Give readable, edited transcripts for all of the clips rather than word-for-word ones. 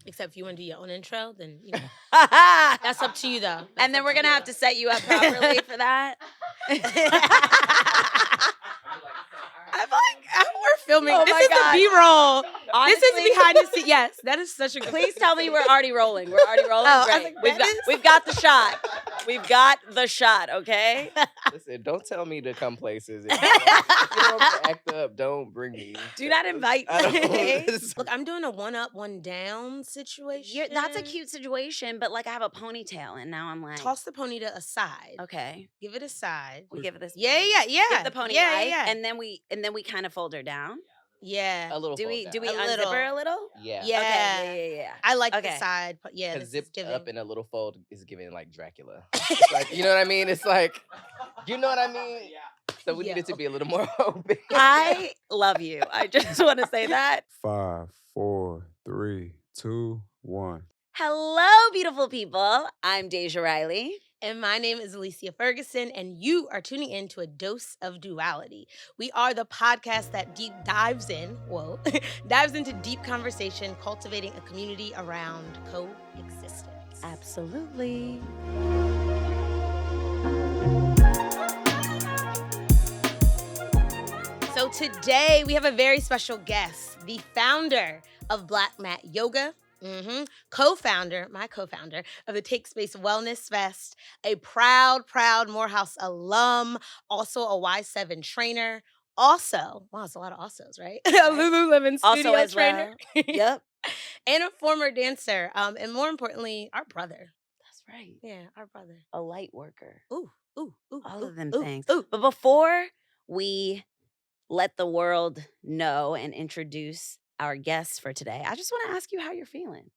Except if you want to do your own intro, then you know. That's That's up to you, though. And then we're going to have to set you up properly for that. We're filming. Oh this my is God. the B-roll. Honestly, This is behind the scenes. Yes, that is such a good. Please tell me we're already rolling. We're already rolling. Oh, I was Great. like, We've got the shot. We've got the shot, okay? Listen, don't tell me to come places. If you don't act up, don't bring me. Do not invite I me. don't- Look, I'm doing a one up, one down situation. That's a cute situation, but like I have a ponytail and now I'm like, Toss the ponytail aside. okay, Give it a side. we give it this. Yeah. Give the pony life, yeah. and then we kind of fold her down. Yeah. A little. Do we fold do we down. A unzip little. her a little? Yeah. Yeah. Okay, yeah. I like the Okay. side. Yeah. Because This is zipped giving. up in a little fold is giving like Dracula. It's like, you know what I mean? It's like, you know what I mean? So we need it to be a little more open. I love you. I just want to say that. 5, 4, 3, 2, 1. Hello, beautiful people. I'm Deja Riley. And my name is Alicia Ferguson, and you are tuning in to A Dose of Duality. We are the podcast that dives into deep conversation, cultivating a community around coexistence. Absolutely. So today we have a very special guest, the founder of Black Mat Yoga, my co-founder of the Take Space Wellness Fest, a proud Morehouse alum, also a Y7 trainer, also, wow, it's a lot of alsos, right? A Lululemon studio Also as trainer. well. Yep. And a former dancer, and more importantly, our brother. That's right. Yeah, our brother. A light worker. Ooh. All of them ooh, things. Ooh. But before we let the world know and introduce our guests for today, I just want to ask you how you're feeling.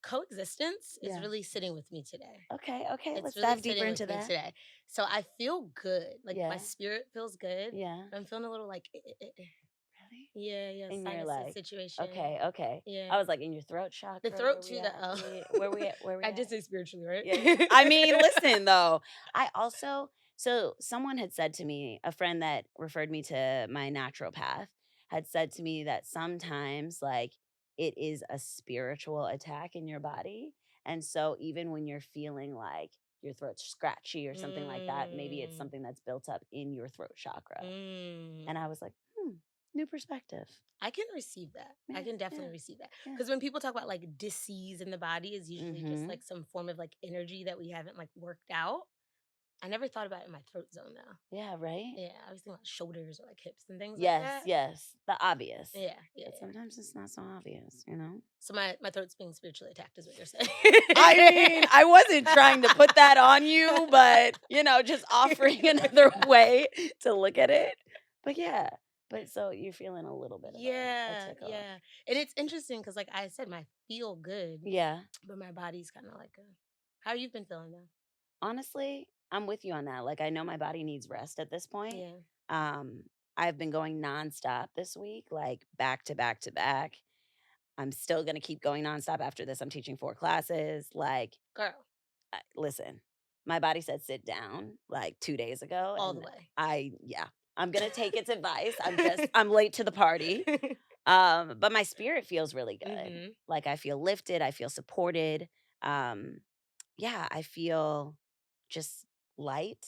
Coexistence is Yeah. really sitting with me today. Okay. It's Let's really dive sitting deeper with into me that. today. So I feel good. Like Yeah. my spirit feels good. Yeah. I'm feeling a little like Really? Yeah. And you're Sinus like, situation. okay. Yeah. I was like in your throat chakra. The throat where we too. at? Where we at? Where we I at? did say spiritually, right? Yeah. I mean, listen though. So someone had said to me, a friend that referred me to my naturopath had said to me that sometimes like it is a spiritual attack in your body. And so even when you're feeling like your throat's scratchy or something like that, maybe it's something that's built up in your throat chakra. And I was like, new perspective. I can receive that. I Yeah, can definitely yeah, receive that. yeah. Because when people talk about like disease in the body is usually just Mhm. like some form of like energy that we haven't like worked out. I never thought about it in my throat zone though. Yeah, right? Yeah, I was thinking about shoulders or like hips and things like that. Yes. The obvious. Yeah. But sometimes it's not so obvious, you know? So my throat's being spiritually attacked is what you're saying. I mean, I wasn't trying to put that on you, but, just offering another way to look at it. But yeah. But so you're feeling a little bit of a tickle. Yeah. And it's interesting because like I said, my feel good, Yeah. but my body's kind of like, how you been feeling though? Honestly, I'm with you on that. Like, I know my body needs rest at this point. Yeah. I've been going nonstop this week, like back to back to back. I'm still going to keep going nonstop after this. I'm teaching 4 classes. Like, Girl, listen, my body said sit down like 2 days ago. all the and way. I'm going to take its advice. I'm late to the party. But my spirit feels really good. Mhm. Like I feel lifted. I feel supported. I feel just light,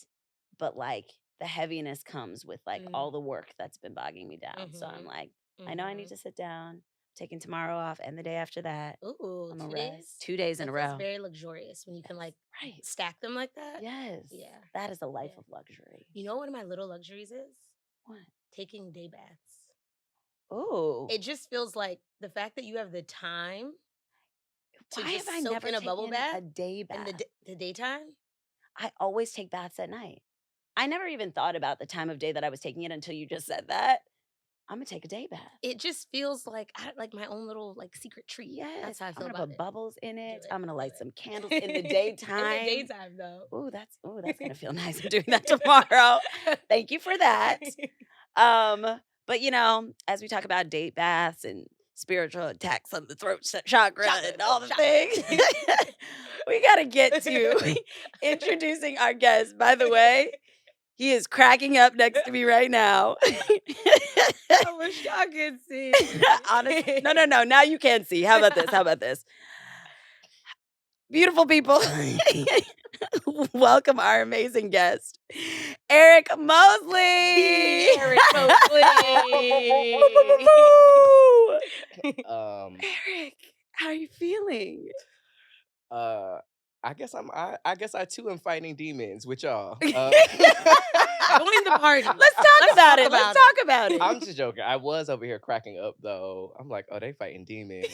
but like the heaviness comes with like all the work that's been bogging me down. So I'm like, I know I need to sit down. Taking tomorrow off and the day after that. Ooh, I'm 2 gonna days? rest. 2 days in a That feels row. very luxurious when you can like Right. stack them like that. Yes. Yeah. That is a life Yeah. of luxury. You know what one of my little luxuries is? What? Taking day baths. Oh. It just feels like the fact that you have the time to Why just have I soak never in a bubble taken bath a day bath? in the daytime. I always take baths at night. I never even thought about the time of day that I was taking it until you just said that. I'm gonna take a day bath. It just feels like like my own little like secret treat. Yes. That's how I feel I'm about gonna put it. bubbles in it. it, I'm gonna do light it. some candles in the daytime. In the daytime though. Ooh, that's gonna feel nice. I'm doing that tomorrow. Thank you for that. But as we talk about date baths and spiritual attacks on the throat chakra and all the things, we gotta get to introducing our guest. By the way, He is cracking up next to me right now. I wish y'all could see. Honestly, no. Now you can see. How about this? Beautiful people. Welcome our amazing guest, Eric Mosley. Eric Mosley. Eric, how are you feeling? I guess I too am fighting demons with y'all. Join the party. Let's talk about it. I'm just joking. I was over here cracking up though. I'm like, oh, they fighting demons.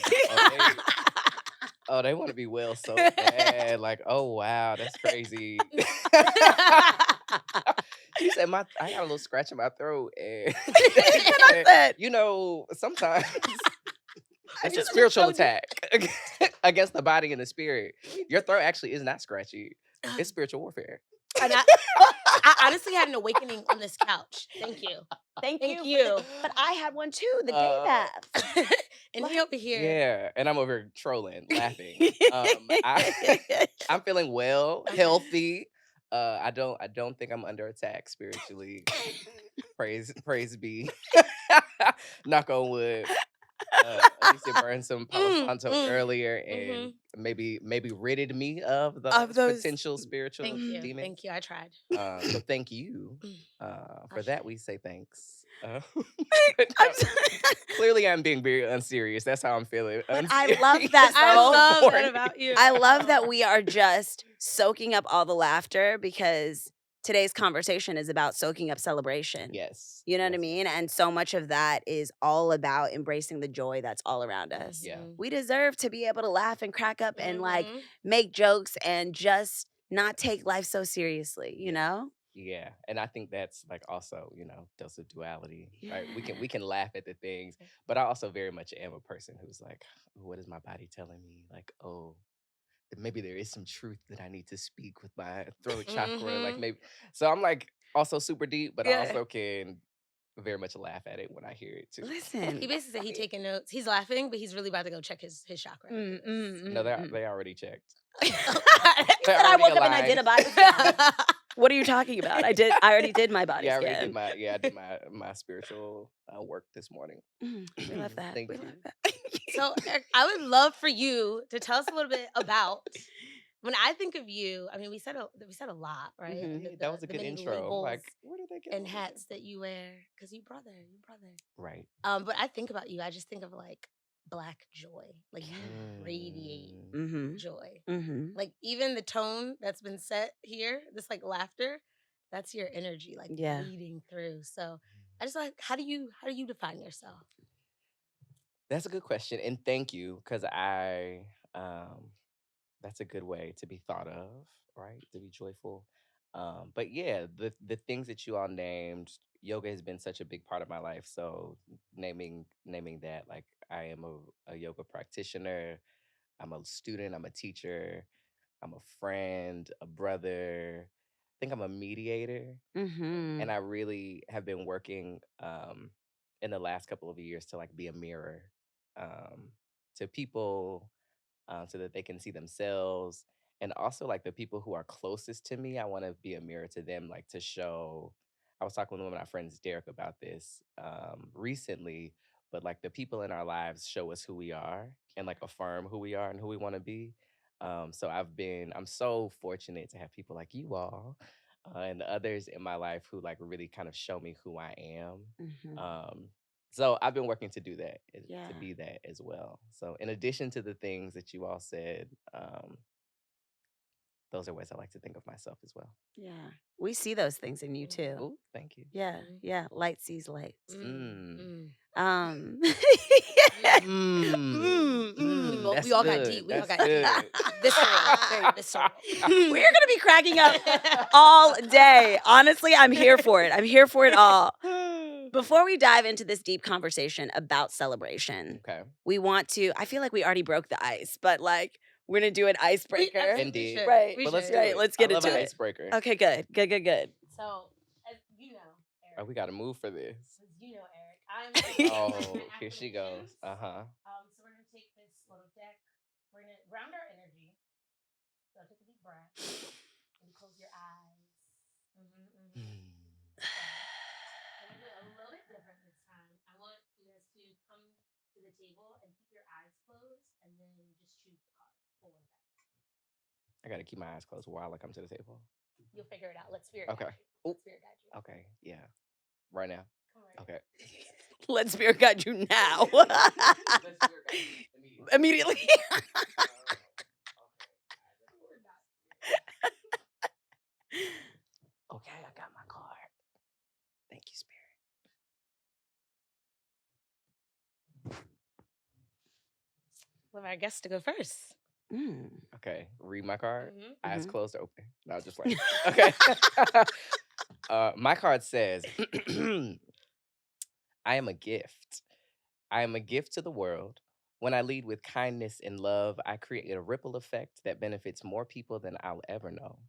They want to be well so bad. Like, oh wow, that's crazy. She said, I got a little scratch in my throat, and I said, sometimes it's a spiritual attack against the body and the spirit. Your throat actually is not scratchy. It's spiritual warfare. And I honestly had an awakening on this couch. Thank you. Thank you. But I had one too, the day bath. And he over here. Yeah, and I'm over here trolling, laughing. I'm feeling well, healthy. I don't think I'm under attack spiritually. Praise be. Knock on wood. Alicia burned some Palo Santo earlier, and maybe ridded me of those potential spiritual demons. Thank you. I tried. So thank you. For that, we say thanks. Clearly, I'm being very unserious. That's how I'm feeling. But I love that. I love that about you. I love that we are just soaking up all the laughter, because today's conversation is about soaking up celebration. Yes. You know what I mean? And so much of that is all about embracing the joy that's all around us. Yeah. We deserve to be able to laugh and crack up and like make jokes and just not take life so seriously, you know? Yeah. And I think that's like also, dose of duality. Right? We can laugh at the things, but I also very much am a person who's like, what is my body telling me? Like, oh, maybe there is some truth that I need to speak with my throat chakra. Like maybe. So I'm like also super deep, but I also can very much laugh at it when I hear it too. Listen. He basically said he's taking notes. He's laughing, but he's really about to go check his chakra. No, they already checked. I woke up and I did a body scan. What are you talking about? I already did my body scan. I did my spiritual work this morning. We love that. Thank you. So Eric, I would love for you to tell us a little bit about. When I think of you, I mean, we said a lot, right? That was a good many intro. labels Like, where did they get and hats that you wear? Because you brother. Right. But I think about you, I just think of like Black joy. Like you radiate joy. Like even the tone that's been set here, this like laughter, that's your energy, like bleeding through. So I just like, how do you define yourself? That's a good question, and thank you, because that's a good way to be thought of, right? To be joyful. But yeah, the things that you all named, yoga has been such a big part of my life. So naming that, like I am a yoga practitioner, I'm a student, I'm a teacher, I'm a friend, a brother. I think I'm a mediator. And I really have been working in the last couple of years to like be a mirror to people, so that they can see themselves. And also like the people who are closest to me, I want to be a mirror to them, like to show. I was talking with one of my friends, Derek, about this recently, but like the people in our lives show us who we are and like affirm who we are and who we want to be. So I'm so fortunate to have people like you all and others in my life who like really kind of show me who I am. So I've been working to do that, to be that as well. So in addition to the things that you all said, those are ways I like to think of myself as well. Yeah. We see those things in you too. Oh, thank you. Yeah. Light sees light. We all got deep. We all got deep. Visceral. We're gonna be cracking up all day. Honestly, I'm here for it. I'm here for it all. Before we dive into this deep conversation about celebration, we want to. I feel like we already broke the ice, but like we're gonna do an icebreaker. Indeed, right? Well, let's Let's get into an it. Icebreaker. Okay, good. So, as you know, Eric. Oh, we got to move for this. You know, Eric. Oh, here she goes. So we're gonna take this little deck. We're gonna ground our energy. So take a deep breath and close your eyes. to the table and keep your eyes closed, and then just choose the card. I gotta keep my eyes closed while I come to the table. You'll figure it out. Let spirit Okay. guide you. Let spirit guide you. Okay. Yeah. Right now. Come right Okay. Let spirit guide you now. Immediately. Okay, I got my card. Thank you, Spirit. We'll have our guest to go first. Okay, read my card. Mhm. Eyes Mhm. closed or open. No, just like okay. My card says, "I am a gift. I am a gift to the world. When I lead with kindness and love, I create a ripple effect that benefits more people than I'll ever know.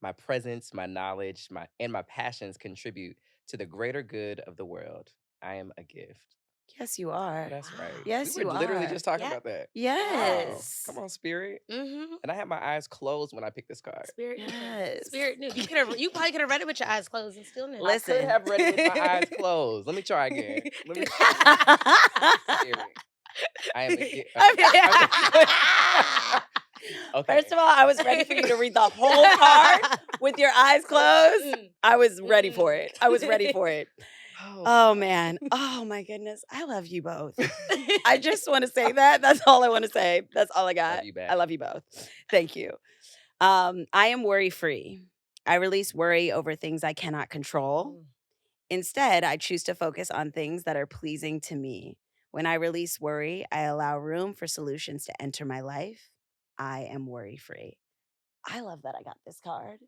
My presence, my knowledge, and my passions contribute to the greater good of the world. I am a gift." Yes, you Oh, are. that's right. Yes, We you were literally are. just talking Yeah. about that. Yes. Come on, Spirit. Mm-hmm. And I had my eyes closed when I picked this card. Spirit knew. Yes. Spirit knew. You probably could have read it with your eyes closed and still knew. I could Listen. have read it with my eyes closed. Let me try again. Let me try. Spirit. I am a gift. Okay. First of all, I was ready for you to read the whole card with your eyes closed. I was ready for it. I was ready for it. Oh, man. Oh, my goodness. I love you both. I just want to say that. That's all I want to say. That's all I got. Love you back. I love you both. Thank you. I am worry-free. I release worry over things I cannot control. Instead, I choose to focus on things that are pleasing to me. When I release worry, I allow room for solutions to enter my life. I am worry-free. I love that I got this card,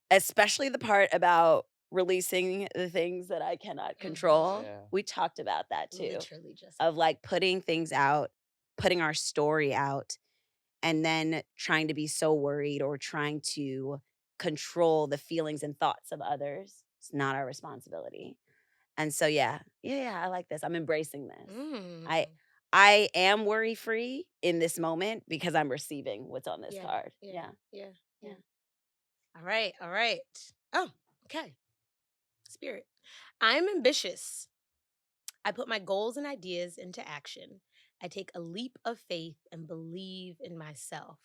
especially the part about releasing the things that I cannot control. Yeah. We talked about that too, Literally just of like putting things out, putting our story out, and then trying to be so worried or trying to control the feelings and thoughts of others. It's not our responsibility. And so, yeah, I like this. I'm embracing this. I am worry-free in this moment because I'm receiving what's on this card. Yeah. All right. Oh, okay. Spirit. I'm ambitious. I put my goals and ideas into action. I take a leap of faith and believe in myself.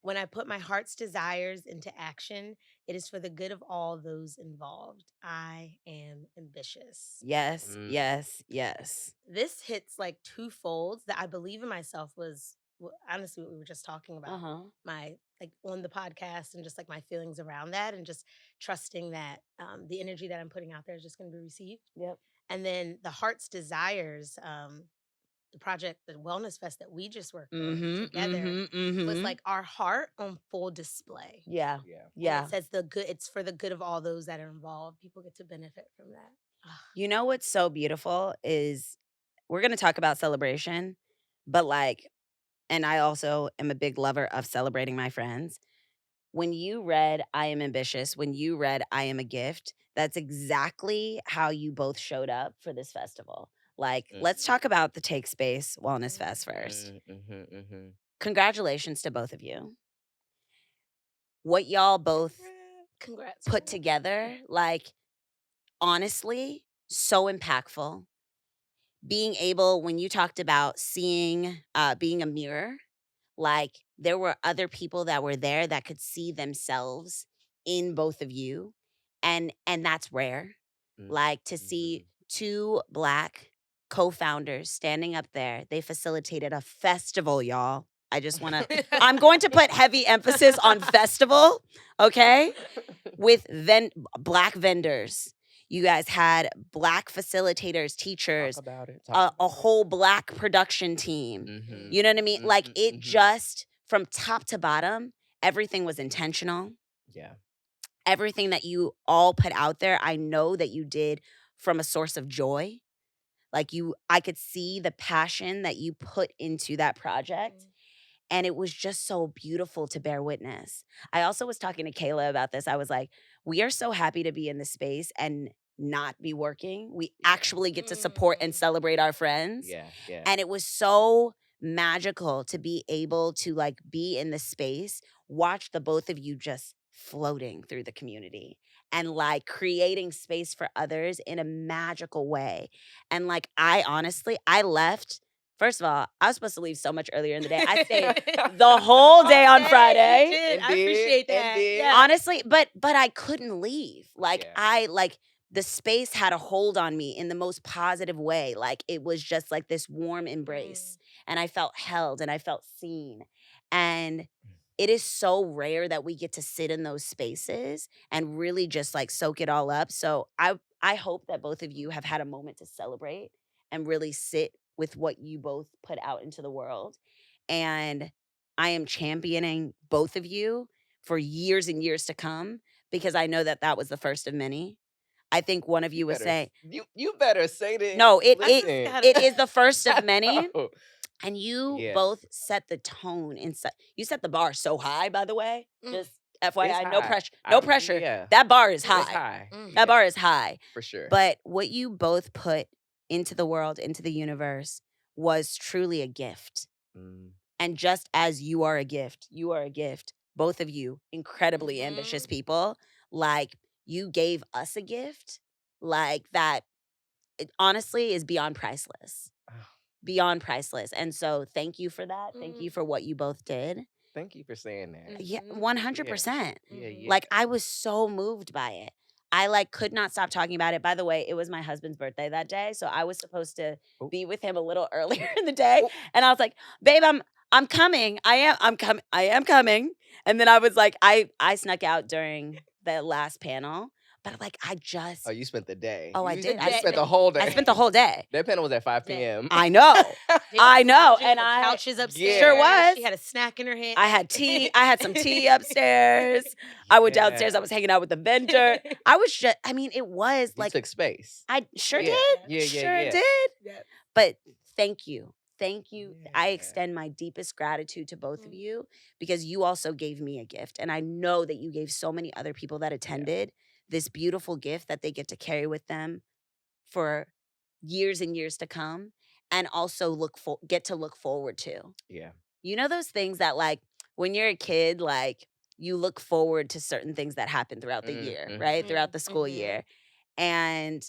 When I put my heart's desires into action, it is for the good of all those involved. I am ambitious. Yes, yes, yes. This hits like two folds that I believe in myself was honestly what we were just talking about. My like on the podcast and just like my feelings around that and just trusting that the energy that I'm putting out there is just going to be received. Yep. And then the heart's desires, the project, the wellness fest that we just worked on together was like our heart on full display. Yeah. And it says it's for the good of all those that are involved. People get to benefit from that. You know what's so beautiful is we're going to talk about celebration, but like, and I also am a big lover of celebrating my friends. When you read I am ambitious, when you read I am a gift, that's exactly how you both showed up for this festival. Like, let's talk about the Take Space Wellness Fest first. Congratulations to both of you. What y'all both Congrats. put together, like, honestly, so impactful. Being able, when you talked about seeing, being a mirror, like there were other people that were there that could see themselves in both of you. And that's rare. Like to see two Black co-founders standing up there. They facilitated a festival, y'all. I just want to, I'm going to put heavy emphasis on festival, okay? With Black vendors. You guys had Black facilitators, teachers, Talk about it. a whole Black production team. You know what I mean? Like it just, from top to bottom, everything was intentional. Yeah. Everything that you all put out there, I know that you did from a source of joy. Like I could see the passion that you put into that project. And it was just so beautiful to bear witness. I also was talking to Kayla about this. I was like, we are so happy to be in this space and not be working. We actually get to support and celebrate our friends. Yeah. And it was so magical to be able to like be in the space, watch the both of you just floating through the community and like creating space for others in a magical way. And like, I left. First of all, I was supposed to leave so much earlier in the day. I stayed the whole day on Friday. You did. I appreciate that. Yeah. Honestly, but I couldn't leave. Like Yeah. the space had a hold on me in the most positive way. Like it was just like this warm embrace. And I felt held and I felt seen. And it is so rare that we get to sit in those spaces and really just like soak it all up. So I hope that both of you have had a moment to celebrate and really sit with what you both put out into the world. And I am championing both of you for years and years to come because I know that that was the first of many. I think one of you was saying, you better say that. no, it Listen. is the first of many. Oh, And you Yeah. both set the tone inside. You set the bar so high, by the way. Just FYI, It's no high. pressure. No pressure. Yeah. That bar is It's high. high. That bar is high. For sure. But what you both put into the world, into the universe, was truly a gift. Mm. And just as you are a gift, both of you, incredibly ambitious people, like you gave us a gift, like that, it honestly is beyond priceless. Beyond priceless. And so thank you for that. Thank you for what you both did. Thank you for saying that. Yeah, 100%. Yeah. Like I was so moved by it. I like could not stop talking about it. By the way, it was my husband's birthday that day, so I was supposed to be with him a little earlier in the day, and I was like, "Babe, I'm coming. I am coming." And then I was like, I snuck out during the last panel, but like I just Oh, you spent the day. I You did. spent the whole day. I spent the whole day. That panel was at 5 p.m. I know. I know. And I couches upstairs. Sure was. She had a snack in her hand. I had tea. I had some tea upstairs. I went downstairs. I was hanging out with the vendor. I was just, I mean, it was You like took space. I sure Yeah. did. Yeah, Sure yeah. did. Yeah. But thank you. Thank you. I Yeah. extend my deepest gratitude to both of you because you also gave me a gift. And I know that you gave so many other people that attended this beautiful gift that they get to carry with them for years and years to come and also get to look forward to. Yeah. You know those things that like when you're a kid, like you look forward to certain things that happen throughout the year, right? Throughout the school year. And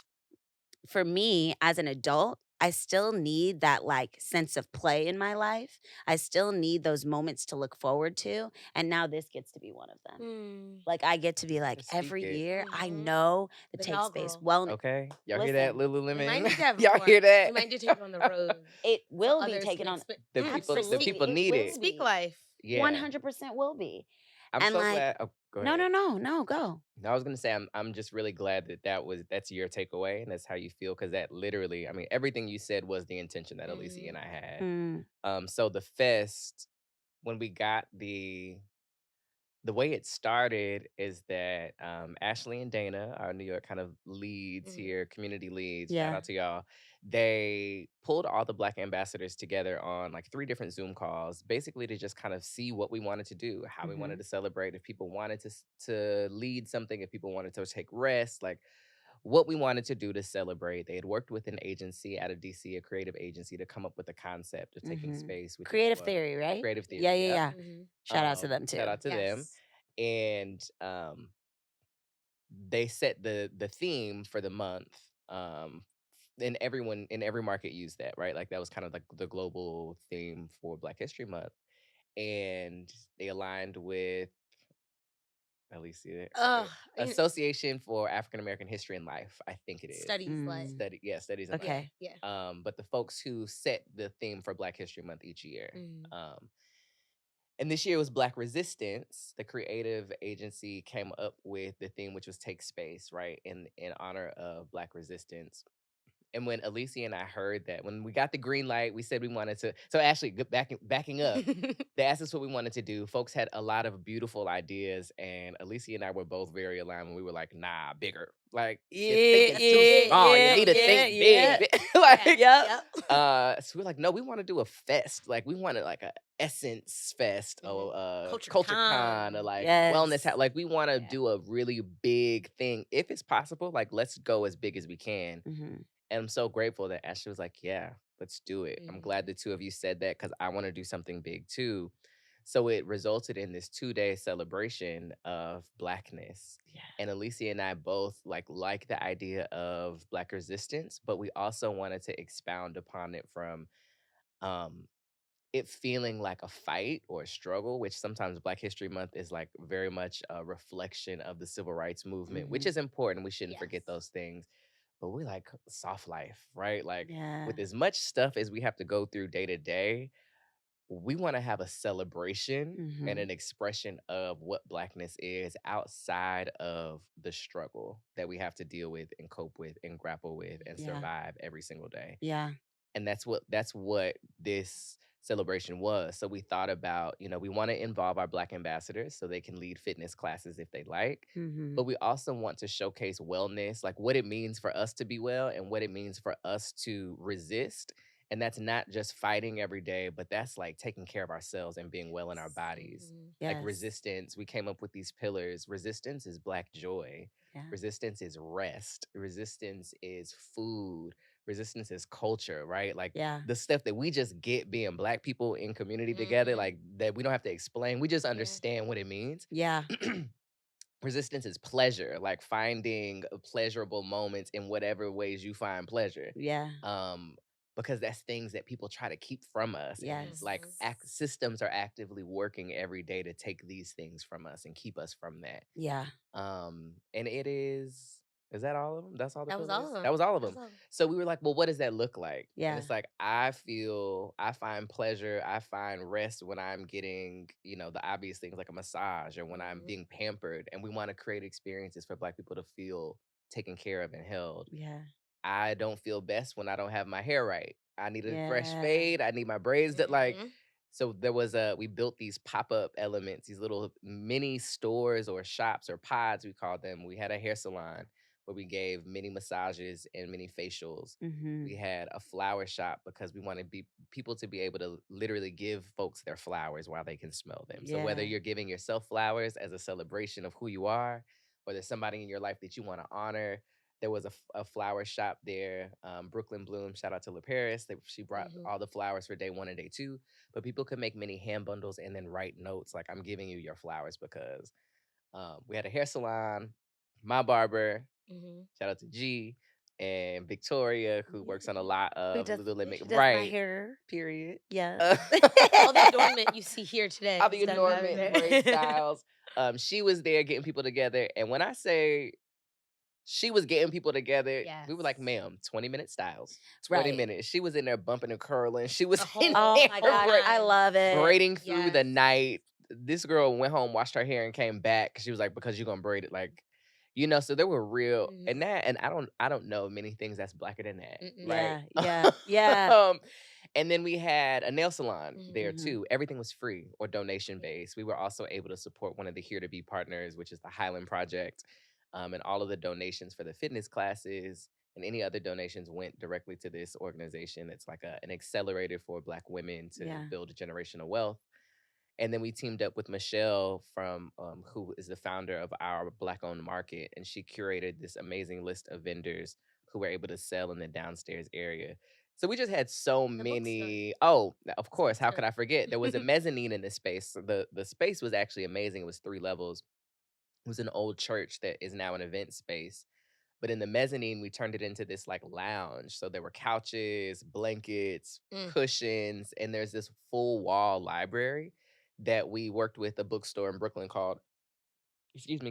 for me as an adult, I still need that like sense of play in my life. I still need those moments to look forward to. And now this gets to be one of them. Like I get to be like Just every speak it. year, I know the Take Space Inaugural. Wellness. Okay. Y'all hear that, Listen, We might Lululemon? need to have Y'all more. hear that? We might need to take it on the road. It will so be others taken can on. The people Absolutely, need will it. Speak be. life. Yeah. 100% will be. I'm and so like- glad. Oh, go No, ahead. no, go. No, I was gonna say I'm just really glad that's your takeaway and that's how you feel because that literally, I mean, everything you said was the intention that Alicia and I had. So the fest, when we got the way it started is that Ashley and Dana, our New York kind of leads here, community leads, shout Yeah. out to y'all. They pulled all the Black ambassadors together on like 3 different Zoom calls, basically to just kind of see what we wanted to do, how we wanted to celebrate, if people wanted to lead something, if people wanted to take rest, like what we wanted to do to celebrate. They had worked with an agency out of DC, a creative agency, to come up with the concept of taking space. Which is Creative what- theory, right? Creative theory. Yeah. yep. Shout out to them too. Shout out to them. And they set the theme for the month. And everyone in every market used that, right? Like that was kind of like the global theme for Black History Month. And they aligned with Alicia, Association for African American History and Life, I think it is. Studies like. Studies and Okay. Yeah. Life. But the folks who set the theme for Black History Month each year. And this year was Black Resistance. The creative agency came up with the theme, which was Take Space, right? In honor of Black Resistance. And when Alicia and I heard that, when we got the green light, we said we wanted to. So actually, backing up, they asked us what we wanted to do. Folks had a lot of beautiful ideas, and Alicia and I were both very aligned when we were like, nah, bigger. Like, you're thinking too small. You need to think big. Like, so we're like, no, we want to do a fest. Like, we wanted like a Essence Fest or Culture Con or like Wellness. Like, we want to do a really big thing. If it's possible, like, let's go as big as we can. And I'm so grateful that Ashley was like, yeah, let's do it. I'm glad the two of you said that because I want to do something big too. So it resulted in this 2-day celebration of Blackness. Yeah. And Alicia and I both like the idea of Black resistance, but we also wanted to expound upon it from um, it feeling like a fight or a struggle, which sometimes Black History Month is like very much a reflection of the civil rights movement, which is important. We shouldn't forget Yes. those things. But we like soft life, right? Like Yeah. with as much stuff as we have to go through day to day, we want to have a celebration and an expression of what Blackness is outside of the struggle that we have to deal with and cope with and grapple with and Yeah. survive every single day. Yeah. And that's what this celebration was. So we thought about, we want to involve our Black ambassadors so they can lead fitness classes if they like. But we also want to showcase wellness, like what it means for us to be well and what it means for us to resist. And that's not just fighting every day, but that's like taking care of ourselves and being well in our bodies. Like Yes. resistance, we came up with these pillars. Resistance is Black joy. Yeah. Resistance is rest. Resistance is food. Resistance is culture, right? Like Yeah. the stuff that we just get being Black people in community together, like that we don't have to explain. We just understand what it means. Yeah. Resistance is pleasure, like finding pleasurable moments in whatever ways you find pleasure. Yeah. Because that's things that people try to keep from us. And Yes. like systems are actively working every day to take these things from us and keep us from that. Yeah. And it is that all of them? That's all the That was pillars? all of them. That was all of That's them. all of 'em. So we were like, well, what does that look like? Yeah. And it's like, I find pleasure, I find rest when I'm getting, the obvious things like a massage or when I'm being pampered. And we want to create experiences for Black people to feel taken care of and held. Yeah. I don't feel best when I don't have my hair right. I need a fresh Yeah. fade. I need my braids that Mhm. so we built these pop-up elements, these little mini stores or shops or pods, we called them. We had a hair salon where we gave mini massages and mini facials. We had a flower shop because we wanted people to be able to literally give folks their flowers while they can smell them. So whether Yeah. you're giving yourself flowers as a celebration of who you are, or there's somebody in your life that you want to honor, there was a flower shop there. Brooklyn Bloom, shout out to La Paris. She brought all the flowers for day 1 and day 2. But people could make mini hand bundles and then write notes like, I'm giving you your flowers because we had a hair salon, my barber, shout out to G, and Victoria, who works on a lot Who of does, Lululemon. she does my Right. hair. Period. Yeah. All the adornment you see here today. All the is done by adornment, her. braid styles. She was there getting people together. And when I say she was getting people together, we were like, Yes. ma'am, 20-minute styles. 20 Right. minutes. She was in there bumping and curling. She was The whole in Oh there my gosh, I time. love it. braiding through the Yes. night. This girl went home, washed her hair, and came back. She was like, because you're gonna braid it, like, so there were real and I don't know many things that's Blacker than that. Right. Yeah. And then we had a nail salon there Mhm. too. Everything was free or donation based. We were also able to support one of the Here to Be partners, which is the Highland Project. And all of the donations for the fitness classes and any other donations went directly to this organization. It's like an accelerator for Black women to Yeah. build generational wealth. And then we teamed up with Michelle from who is the founder of our Black-owned market, and she curated this amazing list of vendors who were able to sell in the downstairs area. So we just had so many. Oh, of course, how could I forget? There was a mezzanine in this space. So the space was actually amazing. It was 3 levels. It was an old church that is now an event space. But in the mezzanine, we turned it into this like lounge. So there were couches, blankets, cushions, and there's this full wall library that we worked with a bookstore in Brooklyn called,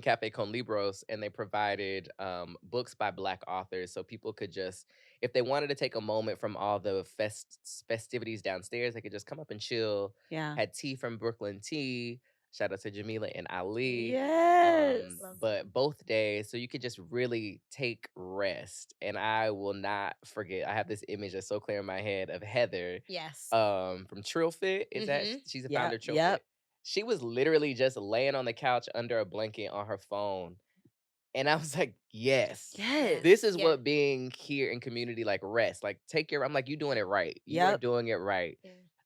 Cafe Con Libros, and they provided books by Black authors. So people could just, if they wanted to take a moment from all the festivities downstairs, they could just come up and chill. Yeah. Had tea from Brooklyn Tea. Shout out to Jamila and Ali. Yes. But both days, so you could just really take rest. And I will not forget. I have this image that's so clear in my head of Heather. Yes. From Trill Fit. Is that she's the founder of Trill Fit? She was literally just laying on the couch under a blanket on her phone. And I was like, yes. This is what being here in community like rest. Like I'm like, you doing it right. You're doing it right.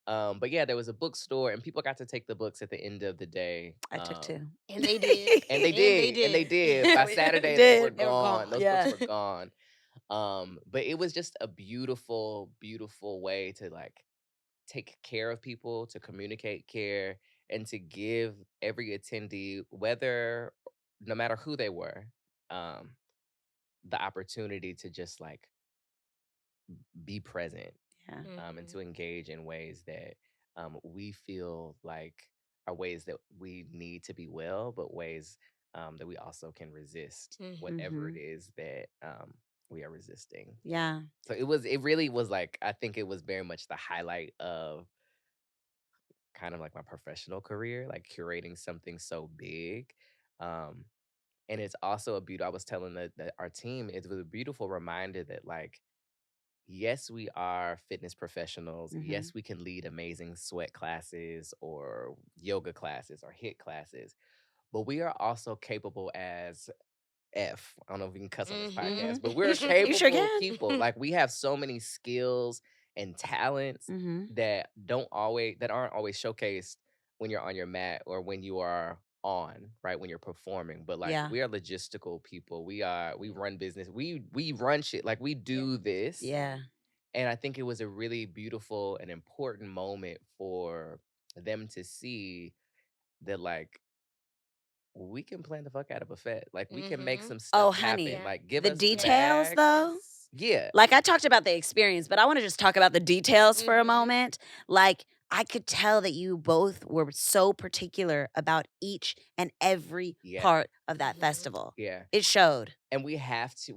But yeah, there was a bookstore and people got to take the books at the end of the day. I took 2. And they did. And they did. By Saturday, they were gone. Those books were gone. But it was just a beautiful, beautiful way to like take care of people, to communicate care, and to give every attendee, no matter who they were, um, the opportunity to just like be present, Yeah. and to engage in ways that we feel like are ways that we need to be well, but ways that we also can resist whatever it Mhm. is that we are resisting. Yeah. So it really was like, I think it was very much the highlight of kind of like my professional career, like curating something so big. Um, and it's also a beautiful, I was telling our team, it was a beautiful reminder that like, yes, we are fitness professionals. Mhm. Yes, we can lead amazing sweat classes or yoga classes or hit classes, but we are also capable as I don't know if we can cuss on this podcast, but we're You sure capable can. people. Like we have so many skills and talents Mhm. that aren't always showcased when you're on your mat or when you are on, right, when you're performing. But like Yeah. we are logistical people. We run business. We run shit. Like we do this. Yeah. And I think it was a really beautiful and important moment for them to see that like we can plan the fuck out of a buffet. Like we can make some Oh, stuff honey. happen. Like give The us details, bags. though. Yeah. Like I talked about the experience, but I want to just talk about the details for a Mhm. moment. Like I could tell that you both were so particular about each and every Yeah. part of that Mhm. festival. Yeah. It showed. And we have to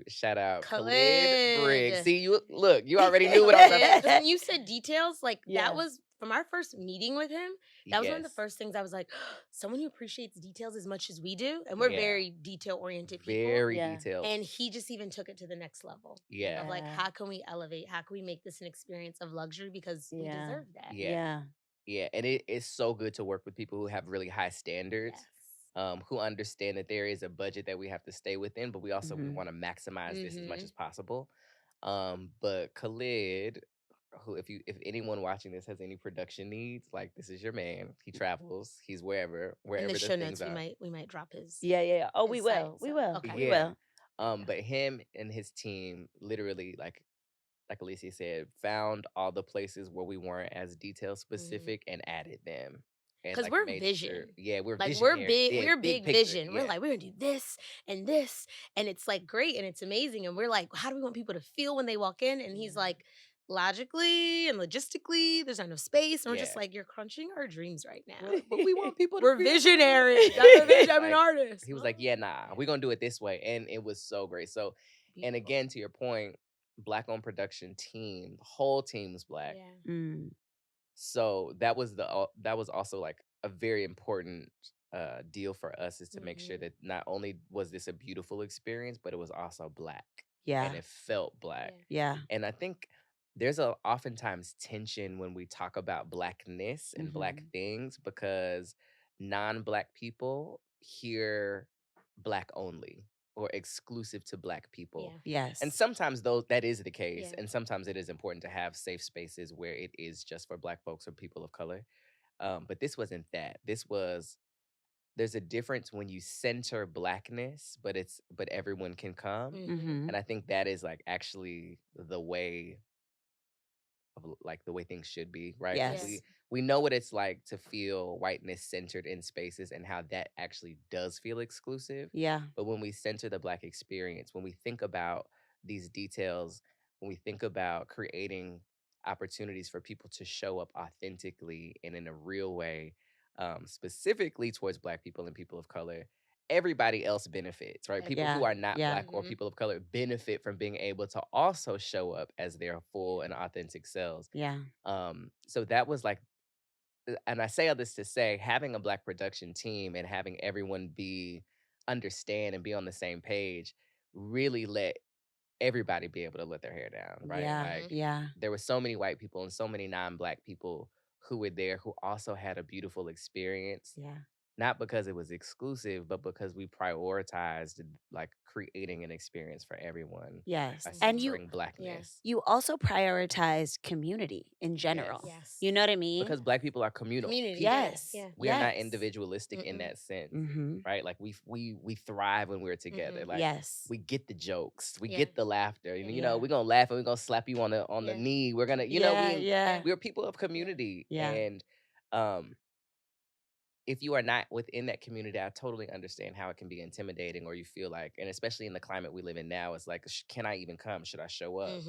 shout out Khalid Khalid. Briggs. See, you look, you already knew what I was about to Khalid, 'cause when you said details, like Yeah. that was from our first meeting with him. That was one of the Yes. first things I was like, someone who appreciates details as much as we do, and we're Yeah. very detail oriented people. Very Yeah. detailed. And he just even took it to the next level Yeah. of like, Yeah. how can we elevate? How can we make this an experience of luxury because we Yeah. deserve that? Yeah. Yeah. Yeah. And it is so good to work with people who have really high standards. Yes. Who understand that there is a budget that we have to stay within, but we also we Mhm. want to maximize this as much Mhm. as possible. But Khalid, who if anyone watching this has any production needs, like this is your man. He travels. He's wherever In the the show things notes, are. we might drop his. Yeah. Yeah. Oh, his we site, will. We so, will. okay. We Yeah. will. But him and his team literally like Alicia said, found all the places where we weren't as detail specific and added them. And Because like we're made vision. sure, yeah, we're Like visionary. we're big, Yeah, we're big picture. vision. Yeah. We're like, we're gonna do this and this, and it's like great and it's amazing. And we're like, how do we want people to feel when they walk in? And he's like, logically and logistically, there's not enough space. And we're just Yeah. like, you're crunching our dreams right now. But we want people to We're feel visionaries. I'm an Like, artist. he was like, yeah, nah, we're gonna do it this way. And it was so great. So and Beautiful. again, to your point, Black owned production team, the whole team was Black. Yeah. Mm. So that was also like a very important deal for us, is to make sure that not only was this a beautiful experience, but it was also Black. Yeah. And it felt Black. Yeah. And I think there's oftentimes tension when we talk about Blackness and Black things, because non-Black people hear Black only or exclusive to Black people. Yeah. Yes. And sometimes that is the case. Yeah. And sometimes it is important to have safe spaces where it is just for Black folks or people of color. But this wasn't that. There's a difference when you center Blackness, but everyone can come. Mhm. And I think that is like actually the way of like the way things should be, right? Yes. We know what it's like to feel whiteness centered in spaces and how that actually does feel exclusive. Yeah. But when we center the Black experience, when we think about these details, when we think about creating opportunities for people to show up authentically and in a real way, specifically towards Black people and people of color, everybody else benefits, right? People who are not Yeah. Black or people of color benefit from being able to also show up as their full and authentic selves. Yeah. So that was like, and I say all this to say, having a Black production team and having everyone understand and be on the same page really let everybody be able to let their hair down, right? Yeah. Like Yeah. there were so many white people and so many non-Black people who were there who also had a beautiful experience. Yeah. not because it was exclusive, but because we prioritized like creating an experience for everyone Yes. by And centering Blackness. you also prioritize community in general. Yes. You know what I mean? Because Black people are communal. Community. Yes. Yeah. We are not Yes. individualistic in that sense, Mm-hmm. right? Like we thrive when we're together. Like Yes. we get the jokes, we Yeah. get the laughter. You Yeah. know, we're gonna laugh and we're gonna slap you on the Yeah. knee. We're gonna, you Yeah, know, yeah. we're people of community. Yeah. And if you are not within that community, I totally understand how it can be intimidating, or you feel like, and especially in the climate we live in now, it's like, can I even come? Should I show up?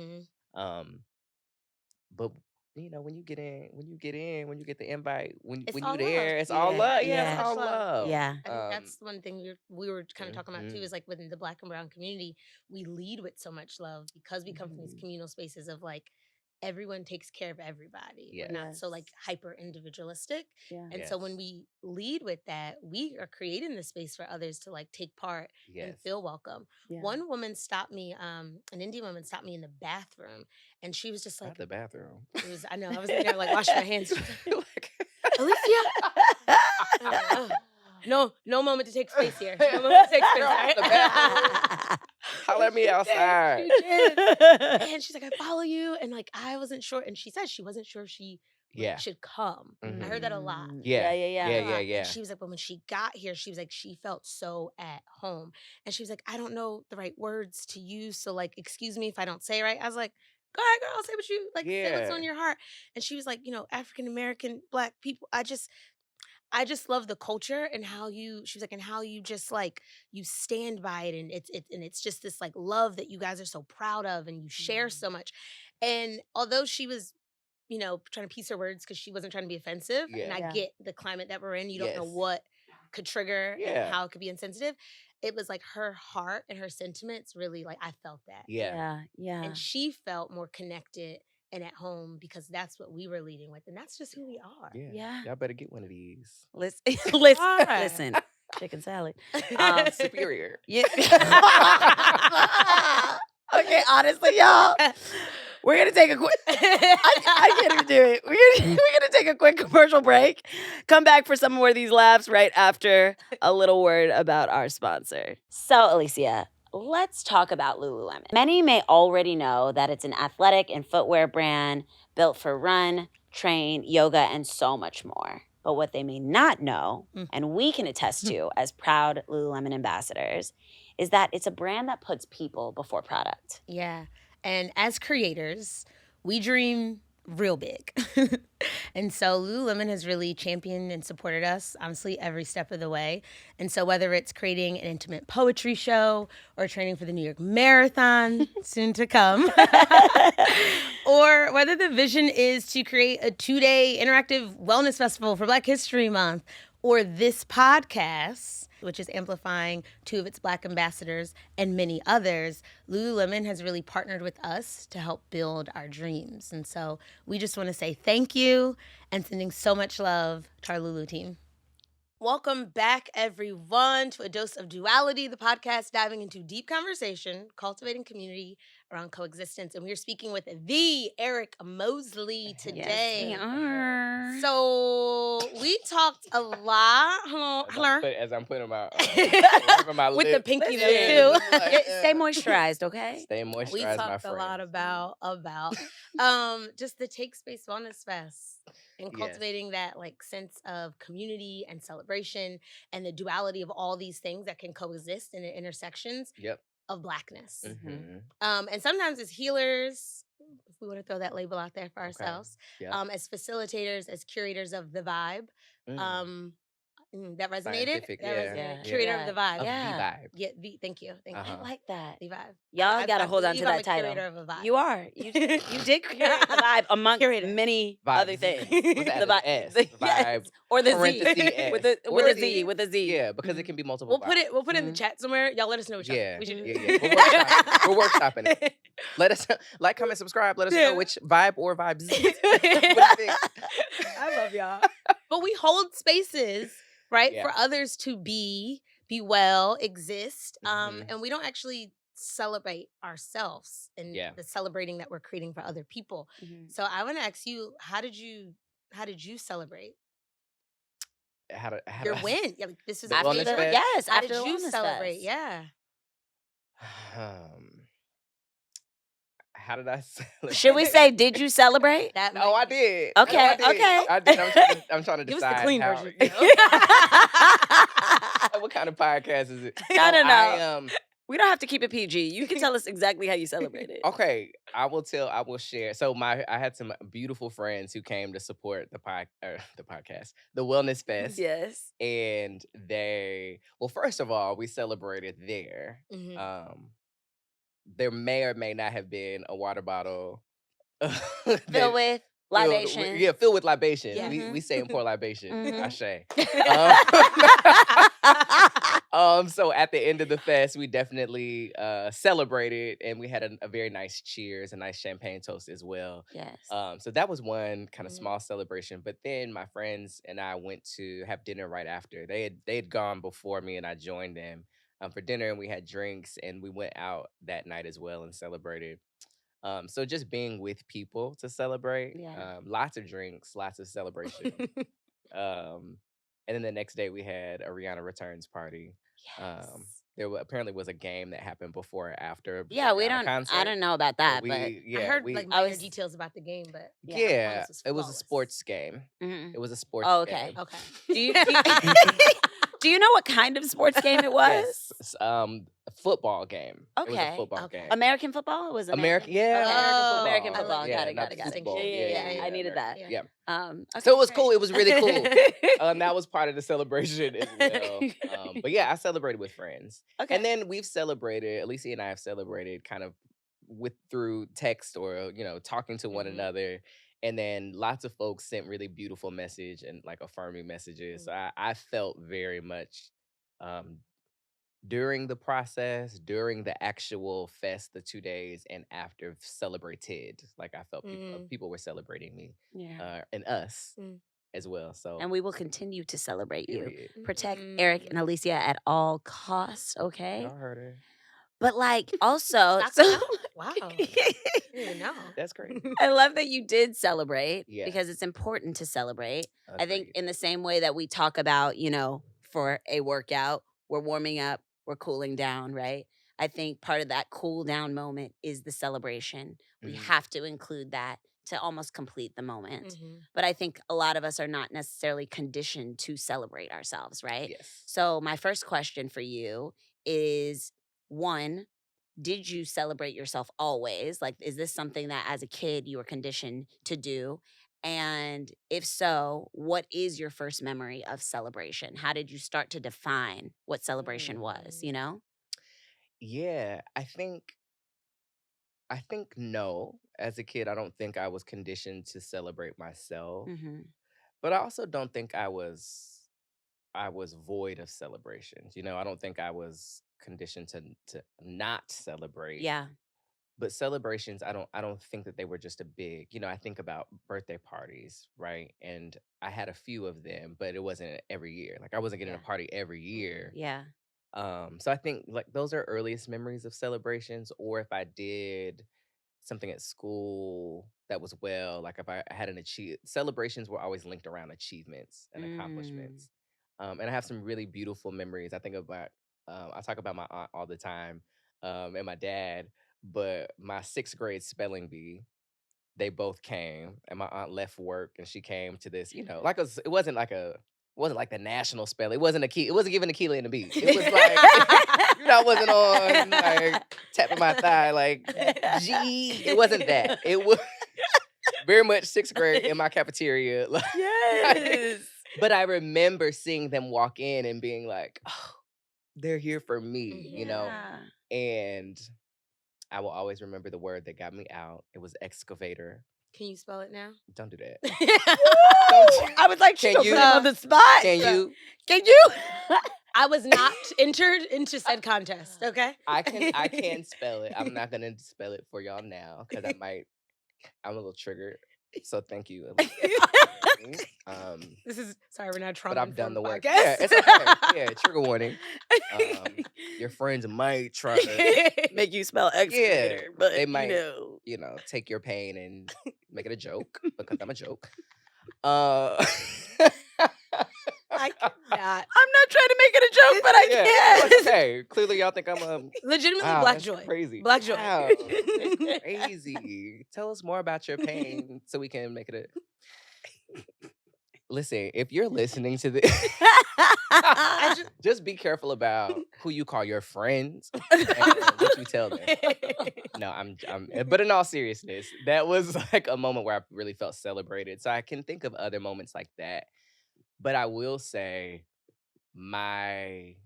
But you know, when you get the invite, when It's you all there, love. it's all Yeah. love. Yeah. Yeah, it's all Much love. love. Yeah. I think that's one thing we were kind of talking about too, is like within the Black and brown community, we lead with so much love because we come from these communal spaces of like everyone takes care of everybody. We're not so like hyper individualistic. Yeah. And so when we lead with that, we are creating the space for others to like take part and feel welcome. Yeah. One woman stopped me, an Indian woman stopped me in the bathroom, and she was just like, Not the bathroom. it was, I know, I was in there like washing my hands. She was like, Alicia. I'm like, oh. No moment to take space here. No moment to take space. Right? The bathroom. Holler at me outside. She did. And she's like, I follow you. And like, I wasn't sure. And she said she wasn't sure if she should come. I heard that a lot. Yeah. And she was like, but when she got here, she was like, she felt so at home. And she was like, I don't know the right words to use. So like, excuse me if I don't say right. I was like, go ahead, girl, say what you like, say what's on your heart. And she was like, you know, African American Black people, I just love the culture and how she was like, and how you just like, you stand by it. And it's just this like love that you guys are so proud of and you share so much. And although she was, you know, trying to piece her words because she wasn't trying to be offensive. And I get the climate that we're in. You don't know what could trigger and how it could be insensitive. It was like her heart and her sentiments really, like, I felt that. Yeah. And she felt more connected and at home because that's what we were leading with. And that's just who we are. Yeah. Y'all better get one of these. Listen. Chicken salad. Superior. Yeah. Okay, honestly, y'all. We're gonna take a quick. I can't even do it. We're gonna take a quick commercial break. Come back for some more of these laughs right after a little word about our sponsor. So, Alicia, let's talk about Lululemon. Many may already know that it's an athletic and footwear brand built for run, train, yoga, and so much more. But what they may not know, and we can attest to as proud Lululemon ambassadors, is that it's a brand that puts people before product. Yeah. And as creators, we dream real big. And so Lululemon has really championed and supported us, honestly, every step of the way. And so whether it's creating an intimate poetry show or training for the New York Marathon, soon to come, or whether the vision is to create a 2-day interactive wellness festival for Black History Month, or this podcast, which is amplifying 2 of its Black ambassadors and many others, Lululemon has really partnered with us to help build our dreams. And so we just want to say thank you and sending so much love to our Lulu team. Welcome back, everyone, to A Dose of Duality, the podcast diving into deep conversation, cultivating community around coexistence. And we are speaking with the Eric Mosley today. Yes, we are. So we talked a lot. Hello. As I'm putting my, my with lip. the pinky Yeah, there too. like, Stay moisturized, okay? Stay moisturized, We my talked friend. a lot about just the Take Space Wellness Fest and cultivating that like sense of community and celebration and the duality of all these things that can coexist in the intersections of Blackness. And sometimes as healers, if we want to throw that label out there for ourselves, as facilitators, as curators of the vibe, that resonated. Scientific, That resonated. yeah. Curator of the vibe. Of the vibe. Yeah, thank you. I like that. The vibe. Y'all got to hold on to that I'm a title. curator of a vibe. You are. You did curate the vibe amongst many other things. What's that? The vibe. S, The- vibe. yes. Or the Z. Parenthesis S. With a Or Z. With a Z. Yeah, because it can be multiple. We'll put it in the chat somewhere. Y'all let us know what we should do. Yeah. We're workshopping it. Let us like, comment, subscribe. Let us know which vibe or vibes. What do you think? I love y'all. But we hold spaces, right, for others to be well, exist, and we don't actually celebrate ourselves and the celebrating that we're creating for other people. So I want to ask you, how did you celebrate? Your win. Yeah, like, this was a after Wellness the Fest? yes, How after did the you Wellness celebrate? Fest. Yeah. How did I celebrate? Should we say, did you celebrate? That Oh, I might- did. Okay, I did. okay. I did. I'm trying to Give us the decide clean how. version. What kind of podcast is it? No, no, no. I We don't have to keep it PG. You can tell us exactly how you celebrated. Okay, I will share. So I had some beautiful friends who came to support the podcast, the Wellness Fest. Yes. And first of all, we celebrated there. Mhm. There may or may not have been a water bottle Filled with libation. filled with libation. Yeah. We say pour libation. Mhm. Ashe. So at the end of the fest, we definitely celebrated, and we had a very nice cheers, a nice champagne toast as well. Yes. So that was one kind of Mhm. small celebration. But then my friends and I went to have dinner right after. They had gone before me, and I joined them for dinner, and we had drinks, and we went out that night as well and celebrated. So just being with people to celebrate, Yeah. lots of drinks, lots of celebration. And then the next day we had a Rihanna returns party. Yes. There apparently was a game that happened before or after. the Yeah, we Rihanna don't. I concert, don't know about that, but I heard like I minor was- details about the game, but yeah, was it was a flawless. sports game. Mhm. It was a sports Oh, okay. game. Okay. Do you do you know what kind of sports game it was? Yes, a football game. It was Okay, a football okay. game. American football? It was American, American. yeah, Okay. Oh, American I football. like Yeah, Got it. not Got it. the Got it. Super Bowl. Yeah. I needed that. Yeah. Okay, So it was great. cool. It was really cool. That was part of the celebration as well. But yeah, I celebrated with friends. Okay. And then we've celebrated, Alicia and I have celebrated kind of through text or, talking to one Mhm. another. And then lots of folks sent really beautiful message and like affirming messages. So I felt very much during the process, during the actual fest, the 2 days, and after celebrated. Like I felt people were celebrating me Yeah. and us Mm. as well. So And we will continue to celebrate you. period. Protect Eric and Mm. Alicia at all costs, okay? Y'all heard her. But like also, Stock so up? Wow. I didn't even know. That's great. I love that you did celebrate Yeah. because it's important to celebrate. I think Agreed. in the same way that we talk about, for a workout, we're warming up, we're cooling down, right? I think part of that cool down moment is the celebration. We Mhm. have to include that to almost complete the moment. Mhm. But I think a lot of us are not necessarily conditioned to celebrate ourselves, right? Yes. So my first question for you is, one, did you celebrate yourself always? Like, is this something that as a kid you were conditioned to do? And if so, what is your first memory of celebration? How did you start to define what celebration was, Yeah, I think no. As a kid, I don't think I was conditioned to celebrate myself. Mm-hmm. But I also don't think I was void of celebrations. I don't think I was conditioned to not celebrate. Yeah. But celebrations, I don't think that they were just a big, I think about birthday parties, right? And I had a few of them, but it wasn't every year. Like I wasn't getting Yeah. a party every year. Yeah. So I think like those are earliest memories of celebrations, or if I did something at school that was like if I had celebrations were always linked around achievements and accomplishments. And I have some really beautiful memories. I think about, I talk about my aunt all the time, and my dad, but my 6th grade spelling bee, they both came, and my aunt left work and she came to this, it wasn't like the national spell. It wasn't it wasn't giving a Keely and a B. It was like, I wasn't on like tapping my thigh like G. It wasn't that. It was very much 6th grade in my cafeteria. Like, Yes. but I remember seeing them walk in and being like, oh, they're here for me, Yeah. And I will always remember the word that got me out. It was excavator. Can you spell it now? Don't do that. I was like, Can can you- you on the spot? Can you? Can you? I was not entered into said contest. Okay. I can spell it. I'm not gonna spell it for y'all now because I'm a little triggered. So thank you. This is sorry, we're not trying. But I've done the work. Podcast. Yeah, it's okay. Yeah, trigger warning. Your friends might try to, Make you spell excavator, but they might, you know. take your pain and make it a joke because I'm a joke. Uh, I Not. I'm not trying to make it a joke, but I Yeah, can't. like, okay, clearly y'all think I'm Legitimately wow, black that's joy. crazy. Black joy. Wow, that's crazy. Tell us more about your pain so we can make it a. Listen, if you're listening to this, I just be careful about who you call your friends and what you tell them. No, but in all seriousness, that was like a moment where I really felt celebrated. So I can think of other moments like that. But I will say my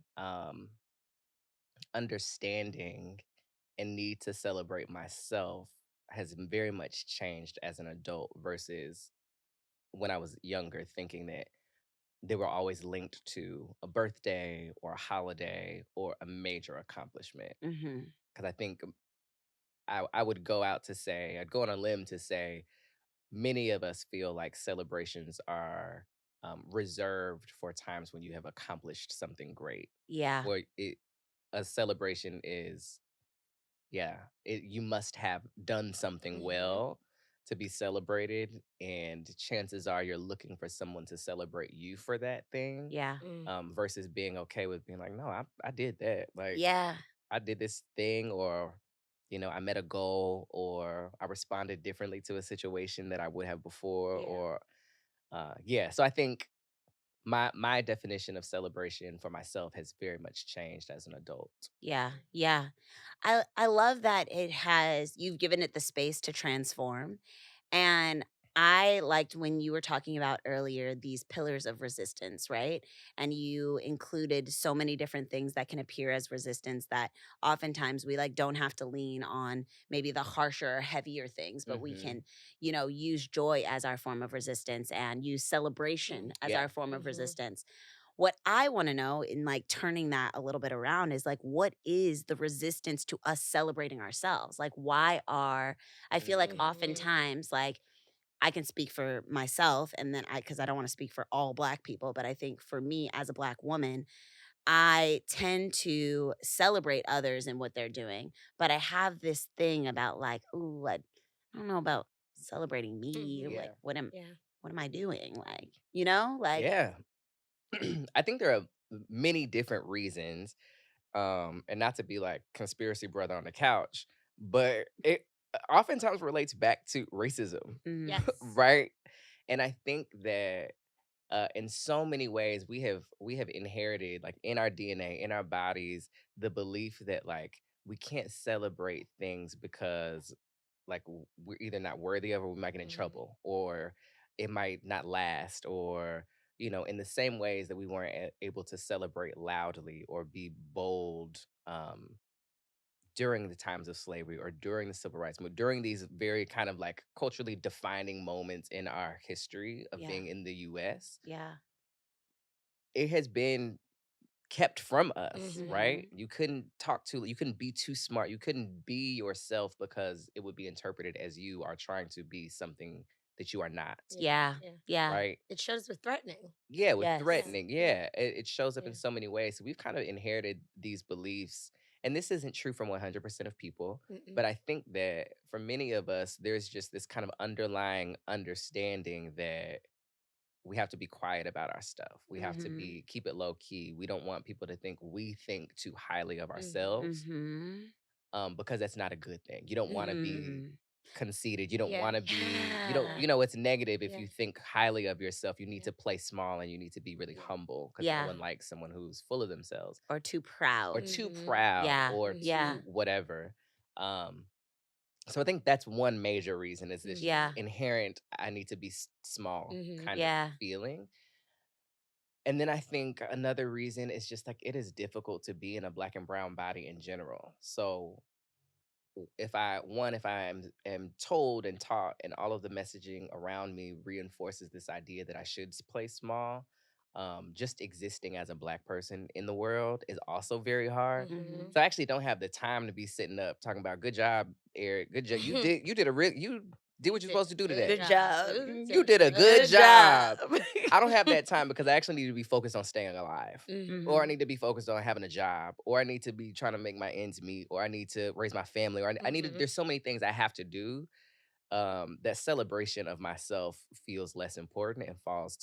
understanding and need to celebrate myself has very much changed as an adult versus when I was younger, thinking that they were always linked to a birthday or a holiday or a major accomplishment. hmm Because I think I would go out to say, I'd go on a limb to say, many of us feel like celebrations are reserved for times when you have accomplished something great. Yeah. Or a celebration is, yeah, you must have done something well to be celebrated. And chances are you're looking for someone to celebrate you for that thing Yeah. versus being okay with being like, no, I did that. Like, Yeah. I did this thing, or, I met a goal, or I responded differently to a situation that I would have before, Yeah. or, yeah. So I think my definition of celebration for myself has very much changed as an adult. Yeah. Yeah. I love that you've given it the space to transform. And I liked when you were talking about earlier these pillars of resistance, right? And you included so many different things that can appear as resistance that oftentimes we like don't have to lean on maybe the harsher, heavier things, but we hmm can, use joy as our form of resistance and use celebration as Yeah. our form of resistance. What I want to know in like turning that a little bit around is like, what is the resistance to us celebrating ourselves? Like, I feel like oftentimes, like, I can speak for myself and then because I don't want to speak for all Black people, but I think for me as a Black woman, I tend to celebrate others and what they're doing. But I have this thing about like, ooh, I don't know about celebrating me. Yeah. Like, what am Yeah. what am I doing? Like, Yeah. I think there are many different reasons, and not to be like conspiracy brother on the couch, but it oftentimes relates back to racism, mhm, Yes. right? And I think that in so many ways we have inherited, like, in our DNA, in our bodies, the belief that, like, we can't celebrate things because, like, we're either not worthy of, or we might get in trouble, or it might not last, or, in the same ways that we weren't able to celebrate loudly or be bold during the times of slavery or during the civil rights movement, during these very kind of like culturally defining moments in our history of yeah, being in the US. yeah, It has been kept from us, Mhm. right? You couldn't be too smart. You couldn't be yourself because it would be interpreted as you are trying to be something that you are not, yeah, Yeah. yeah, right? It shows with threatening. Yeah, with yes, threatening. Yeah. Yeah, it shows up in Yeah. so many ways. So we've kind of inherited these beliefs. And this isn't true from 100% of people, but I think that for many of us, there's just this kind of underlying understanding that we have to be quiet about our stuff. We have to mhm, keep it low key. We don't want people to think we think too highly of ourselves, mhm, because that's not a good thing. You don't want to be mhm, conceited. You don't Yeah. want to be, yeah, it's negative if Yeah. you think highly of yourself. You need Yeah. to play small and you need to be really Yeah. humble, because no yeah, one likes someone who's full of themselves or too or proud, too Mhm. proud yeah, or yeah, too whatever. Um, so I think that's one major reason, is this yeah, inherent I need to be small Mhm. kind of yeah, feeling. And then I think another reason is just like it is difficult to be in a black and brown body in general. So if I am told and taught, and all of the messaging around me reinforces this idea that I should play small, just existing as a black person in the world is also very hard. mhm, So I actually don't have the time to be sitting up talking about good job, Eric. Good job. You did what you're supposed to do today. good job, You did a good good job. job, I don't have that time because I actually need to be focused on staying alive. Or I mhm, need to be focused on having a job, or I need to be trying to make my ends meet, or I need to raise my family, or I need to, there's so many things I have to do. That celebration of myself feels less important and falls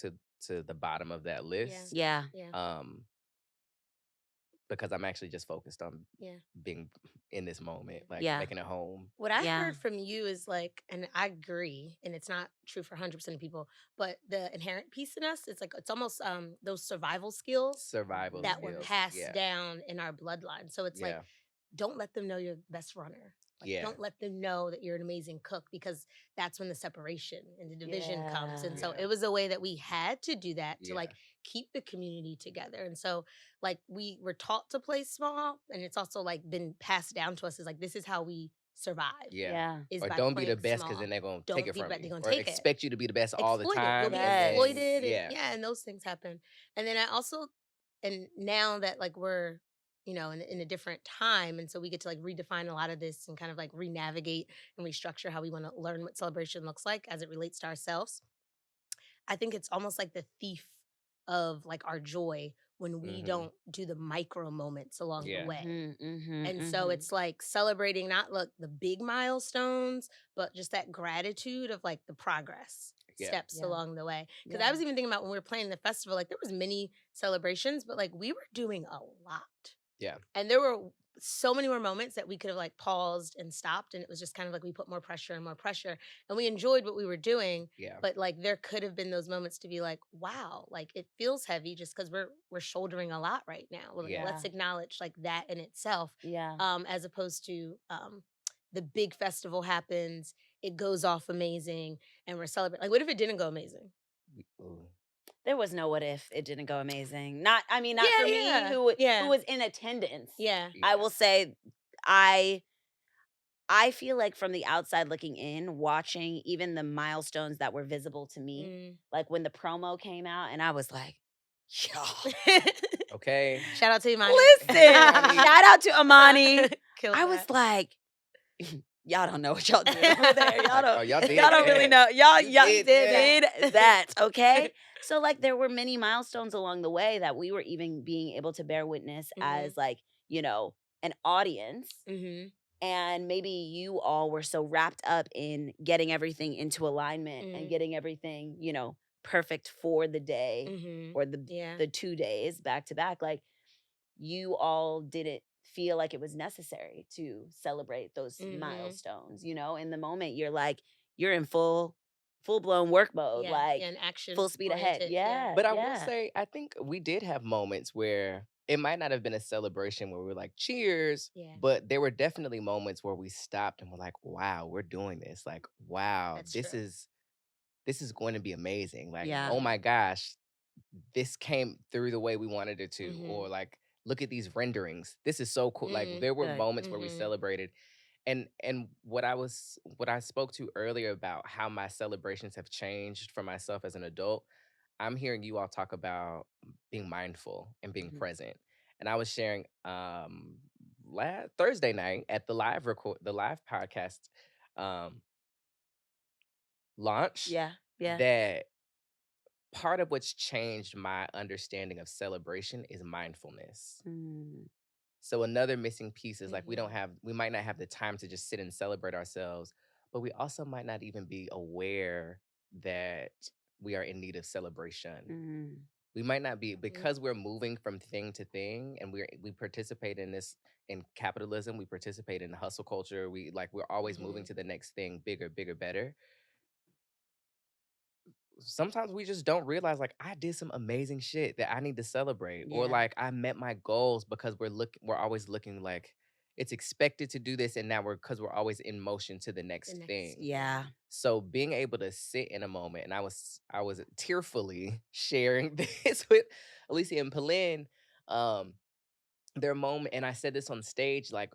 to the bottom of that list. Yeah. Um, because I'm actually just focused on Yeah. being in this moment, like Yeah. making a home. What I Yeah. heard from you is like, and I agree, and it's not true for 100% of people, but the inherent piece in us, it's like, it's almost those survival skills Survival that were skills. passed Yeah. down in our bloodline. So it's like, Yeah. don't let them know you're the best runner. Like, Yeah. don't let them know that you're an amazing cook, because that's when the separation and the division comes. And so Yeah. it was a way that we had to do that to Yeah. like keep the community together. And so like we were taught to play small, and it's also like been passed down to us as like, this is how we survive. Yeah. Yeah. Is Or by don't be the playing best because small. then they're gonna Don't take it be the from best, they're you. gonna Or take it. expect you to be the best all the Exploited. time. You'll be Yes. exploited. Yeah. And those things happen. And then I also, and now that like we're, you know, in a different time, and so we get to like redefine a lot of this and kind of like re-navigate and restructure how we want to learn what celebration looks like as it relates to ourselves. I think it's almost like the thief of like our joy when we Mhm. don't do the micro moments along Yeah. the way. Mm-hmm. And so it's like celebrating not like the big milestones, but just that gratitude of like the progress Yeah. steps Yeah. along the way. Because Yeah. I was even thinking about when we were playing the festival, like there was many celebrations, but like we were doing a lot. Yeah. And there were so many more moments that we could have like paused and stopped, and it was just kind of like we put more pressure and more pressure, and we enjoyed what we were doing. Yeah. But like there could have been those moments to be like, wow, like it feels heavy just because we're shouldering a lot right now. Well, Yeah. let's acknowledge like that in itself, Yeah. as opposed to the big festival happens, it goes off amazing, and we're celebrating. Like, what if it didn't go amazing? Ooh. There was no what if it didn't go amazing. Not for me Yeah. who was in attendance. Yeah. I will say I feel like from the outside looking in, watching even the milestones that were visible to me, like when the promo came out and I was like, yo. Okay. Shout out to Imani. Listen, shout out to Amani. Killed I was that. like, y'all don't know what y'all did over there. Y'all don't, y'all did y'all don't really that. know. Y'all You did did that, okay? So like there were many milestones along the way that we were even being able to bear witness as like, you know, an audience. And maybe you all were so wrapped up in getting everything into alignment and getting everything, you know, perfect for the day or the 2 days back to back. Like you all didn't feel like it was necessary to celebrate those milestones, you know? In the moment you're like, you're in full blown work mode, like in action, full speed ahead. Yeah. But I will say, I think we did have moments where it might not have been a celebration where we were like, cheers. Yeah. But there were definitely moments where we stopped and were like, wow, we're doing this. Like, wow, That's this true. is going to be amazing. Like, Yeah. oh my gosh, this came through the way we wanted it to. Or like, look at these renderings. This is so cool. Like there were Good. moments where we celebrated. And what I spoke to earlier about how my celebrations have changed for myself as an adult, I'm hearing you all talk about being mindful and being present. And I was sharing last Thursday night at the live podcast launch Yeah. that part of what's changed my understanding of celebration is mindfulness. So another missing piece is like we might not have the time to just sit and celebrate ourselves, but we also might not even be aware that we are in need of celebration. We might not be, because we're moving from thing to thing, and we participate in this in capitalism, we participate in hustle culture, we're always moving to the next thing, bigger, bigger, better. Sometimes we just don't realize like I did some amazing shit that I need to celebrate, or Yeah. like I met my goals, because we're always looking like it's expected to do this, and now because we're always in motion to the next thing. Yeah. So being able to sit in a moment, and I was tearfully sharing this with Alicia and Pauline, their moment, and I said this on stage, like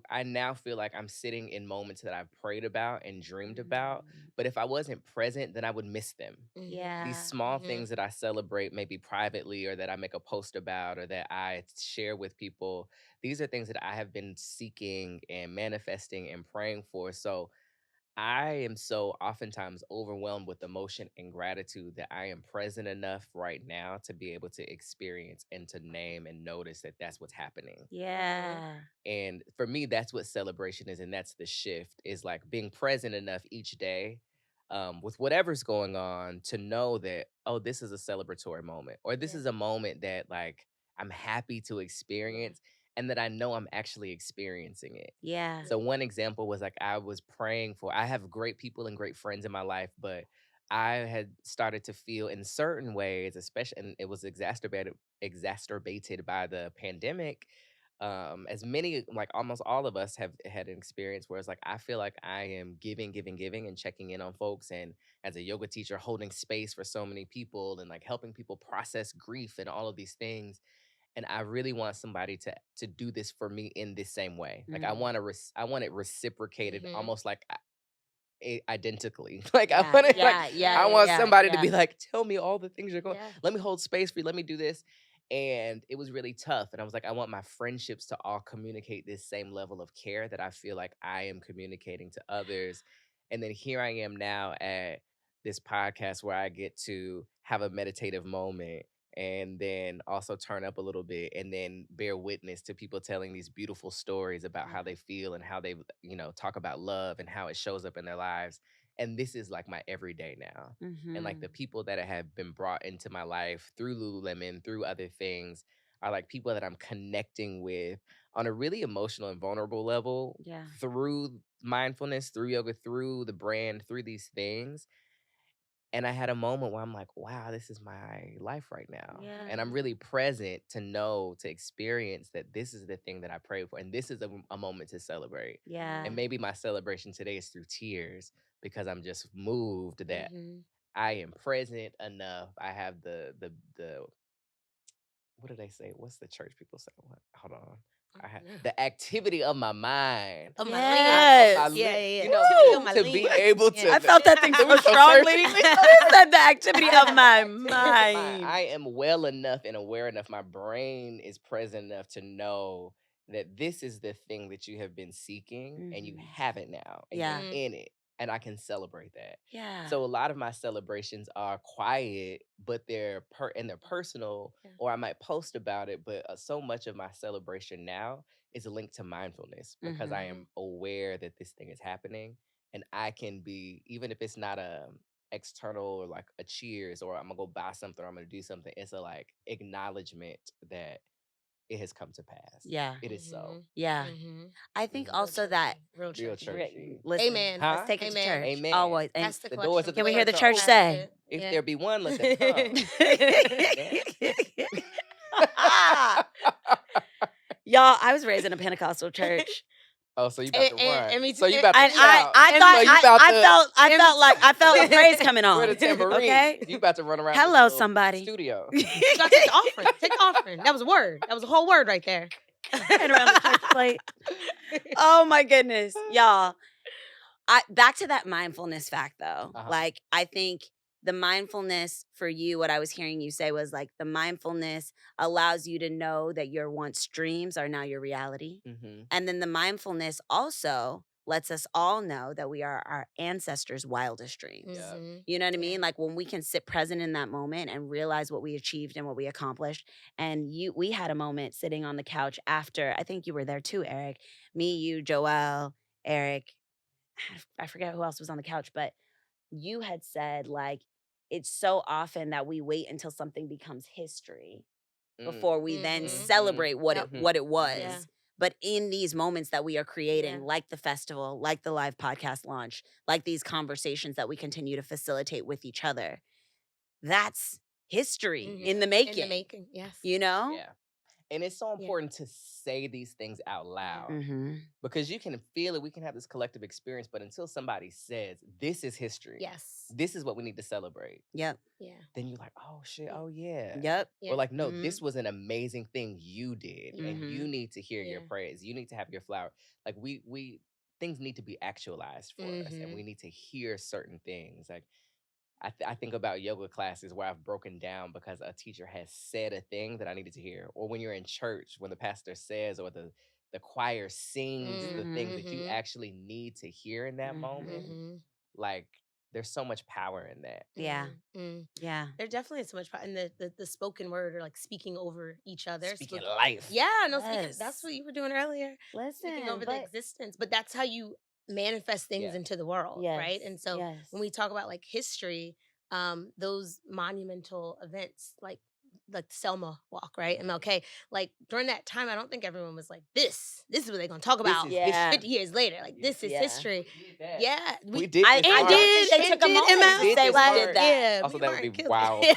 I now feel like I'm sitting in moments that I've prayed about and dreamed about, but if I wasn't present, then I would miss them. Yeah. These small things that I celebrate, maybe privately, or that I make a post about, or that I share with people, these are things that I have been seeking and manifesting and praying for. So I am so oftentimes overwhelmed with emotion and gratitude that I am present enough right now to be able to experience and to name and notice that that's what's happening. Yeah. And for me, that's what celebration is. And that's the shift, is like being present enough each day with whatever's going on, to know that, oh, this is a celebratory moment, or this Yeah. is a moment that like I'm happy to experience, and that I know I'm actually experiencing it. Yeah. So one example was like I was praying for. I have great people and great friends in my life, but I had started to feel in certain ways, especially, and it was exacerbated by the pandemic. As many, like almost all of us, have had an experience where it's like I feel like I am giving, giving, giving, and checking in on folks, and as a yoga teacher, holding space for so many people, and like helping people process grief and all of these things. And I really want somebody to do this for me in this same way. Like I want to, I want it reciprocated, almost like identically. Like I Yeah, want it, like yeah, yeah, I want yeah, somebody to yeah. be like, tell me all the things you're going. Yeah. Let me hold space for you. Let me do this. And it was really tough. And I was like, I want my friendships to all communicate this same level of care that I feel like I am communicating to others. And then here I am now at this podcast where I get to have a meditative moment, and then also turn up a little bit, and then bear witness to people telling these beautiful stories about how they feel and how they, talk about love and how it shows up in their lives. And this is like my everyday now. And like the people that have been brought into my life through Lululemon, through other things, are like people that I'm connecting with on a really emotional and vulnerable level, Yeah. through mindfulness, through yoga, through the brand, through these things. And I had a moment where I'm like, wow, this is my life right now. Yeah. And I'm really present to know, to experience that this is the thing that I prayed for. And this is a moment to celebrate. Yeah. And maybe my celebration today is through tears, because I'm just moved that Mhm. I am present enough. I have the what do they say? What's the church people say? What? Hold on. I have the activity of my mind. Oh, my Yes. lean. My Yeah, li- yeah. you know, Woo! to, My to lean. be able to. Yeah. I felt that thing It so was so strongly. churchy. You said the activity of my Activity of mind. I am well enough and aware enough. My brain is present enough to know that this is the thing that you have been seeking, and you have it now, and Yeah. you're in it, and I can celebrate that. Yeah. So a lot of my celebrations are quiet, but they're personal, Yeah. or I might post about it. But so much of my celebration now is linked to mindfulness, because I am aware that this thing is happening, and I can be, even if it's not a external or like a cheers, or I'm gonna go buy something, or I'm gonna do something. It's a like acknowledgement that it has come to pass. Yeah. It is so. Yeah. Mhm. I think Mhm. Real also that churchy. Real Real churchy. churchy. listen, Amen. Huh? let's take it to Amen. church. Amen. Always. And That's the The collection doors of can the we hear the church church are say? open. If Yeah. there be one, let them come. Y'all, I was raised in a Pentecostal church. Oh, so you about to run. and me So you too. about to And shout. I And thought so you about I felt a praise coming on. Where the tambourine? Okay. You about to run around Hello, this little somebody. studio. You gotta take the offering. Take the offering. That was a word. That was a whole word right there. And around the church plate. Oh my goodness. Y'all. Back to that mindfulness fact though. Like I think the mindfulness for you, what I was hearing you say was like the mindfulness allows you to know that your once dreams are now your reality. And then the mindfulness also lets us all know that we are our ancestors' wildest dreams. Mhm. You know what I mean? Like when we can sit present in that moment and realize what we achieved and what we accomplished. And we had a moment sitting on the couch after, I think you were there too, Eric. Me, you, Joelle, Eric, I forget who else was on the couch, but you had said like it's so often that we wait until something becomes history before we then celebrate what it was. Yeah. But in these moments that we are creating, Yeah. like the festival, like the live podcast launch, like these conversations that we continue to facilitate with each other, that's history in the making. In the making, yes. You know? Yeah. And it's so important to say these things out loud, Mm-hmm. because you can feel it. We can have this collective experience, but until somebody says, this is history. Yes. This is what we need to celebrate. Yep. Yeah. Then you're like, oh shit, oh yeah. Yep. Yeah. Or like, no, this was an amazing thing you did. And Mhm. you need to hear your Yeah. praise. You need to have your flower. Like we things need to be actualized for us, and we need to hear certain things. Like I think about yoga classes where I've broken down because a teacher has said a thing that I needed to hear. Or when you're in church, when the pastor says, or the choir sings the thing that you actually need to hear in that moment. Like there's so much power in that. Yeah. Mm. Yeah. There definitely is so much power in the spoken word, or like speaking over each other. Speaking life. Yeah, no, Yes. that's what you were doing earlier. Listen, Speaking over the but existence. But that's how you manifest things into the world, right? And so when we talk about like history, those monumental events like the Selma walk, right? MLK, like during that time, I don't think everyone was like, this is what they're gonna talk about 50 years later. Like this is history. Yeah. We did I did. They took a moment to say we did that. Yeah, also, that would be killed wild. it.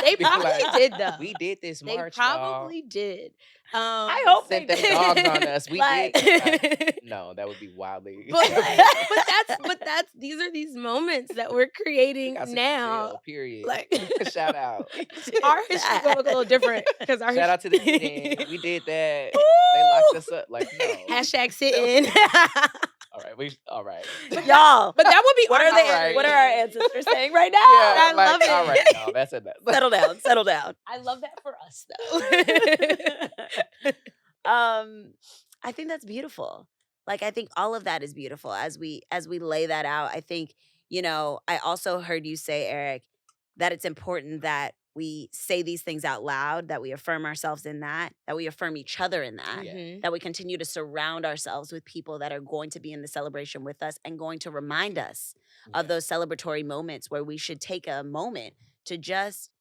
They probably did though. We did this They march, probably did. I hope sent they them did. dogs on us. We Like- did. No, that would be wildly. but that's these are these moments that we're creating Got some now. jail, period. Like Shout out. our history gonna look a little different because our Shout out to the history- meeting. We did that. They locked us up. Like no. Hashtag sit in. All right. Y'all. But that would be What our are they? history. What are our ancestors saying right now? I love it. All right, no, that's enough. Settle down. Settle down. I love that for us though. I think that's beautiful. Like I think all of that is beautiful as we lay that out. I think, I also heard you say, Eric, that it's important that we say these things out loud, that we affirm ourselves in that we affirm each other in that, Mhm. that we continue to surround ourselves with people that are going to be in the celebration with us and going to remind us of those celebratory moments where we should take a moment to just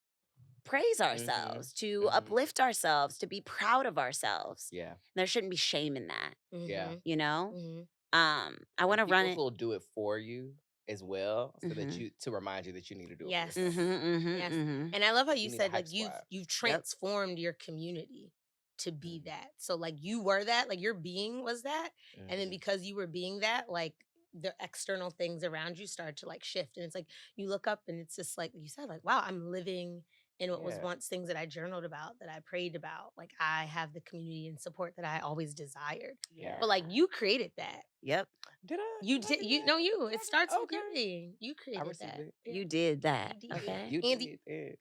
praise ourselves, to uplift ourselves, to be proud of ourselves. Yeah. There shouldn't be shame in that, Yeah. Mhm. I want to run it. People will do it for you as well, so that to remind you that you need to do it. Yes. For yourself. Yes. And I love how you need a said hype like squad. you've transformed your community to be that. So like you were that, like your being was that. And then because you were being that, like the external things around you started to like shift. And it's like you look up and it's just like you said, like, wow, I'm living in what was once things that I journaled about, that I prayed about. Like I have the community and support that I always desired. Yeah. But like you created that. Yep. Did I? You did you. It starts with Okay. your being. You I created received that. it. You did that. You did. Okay. You Andy- did.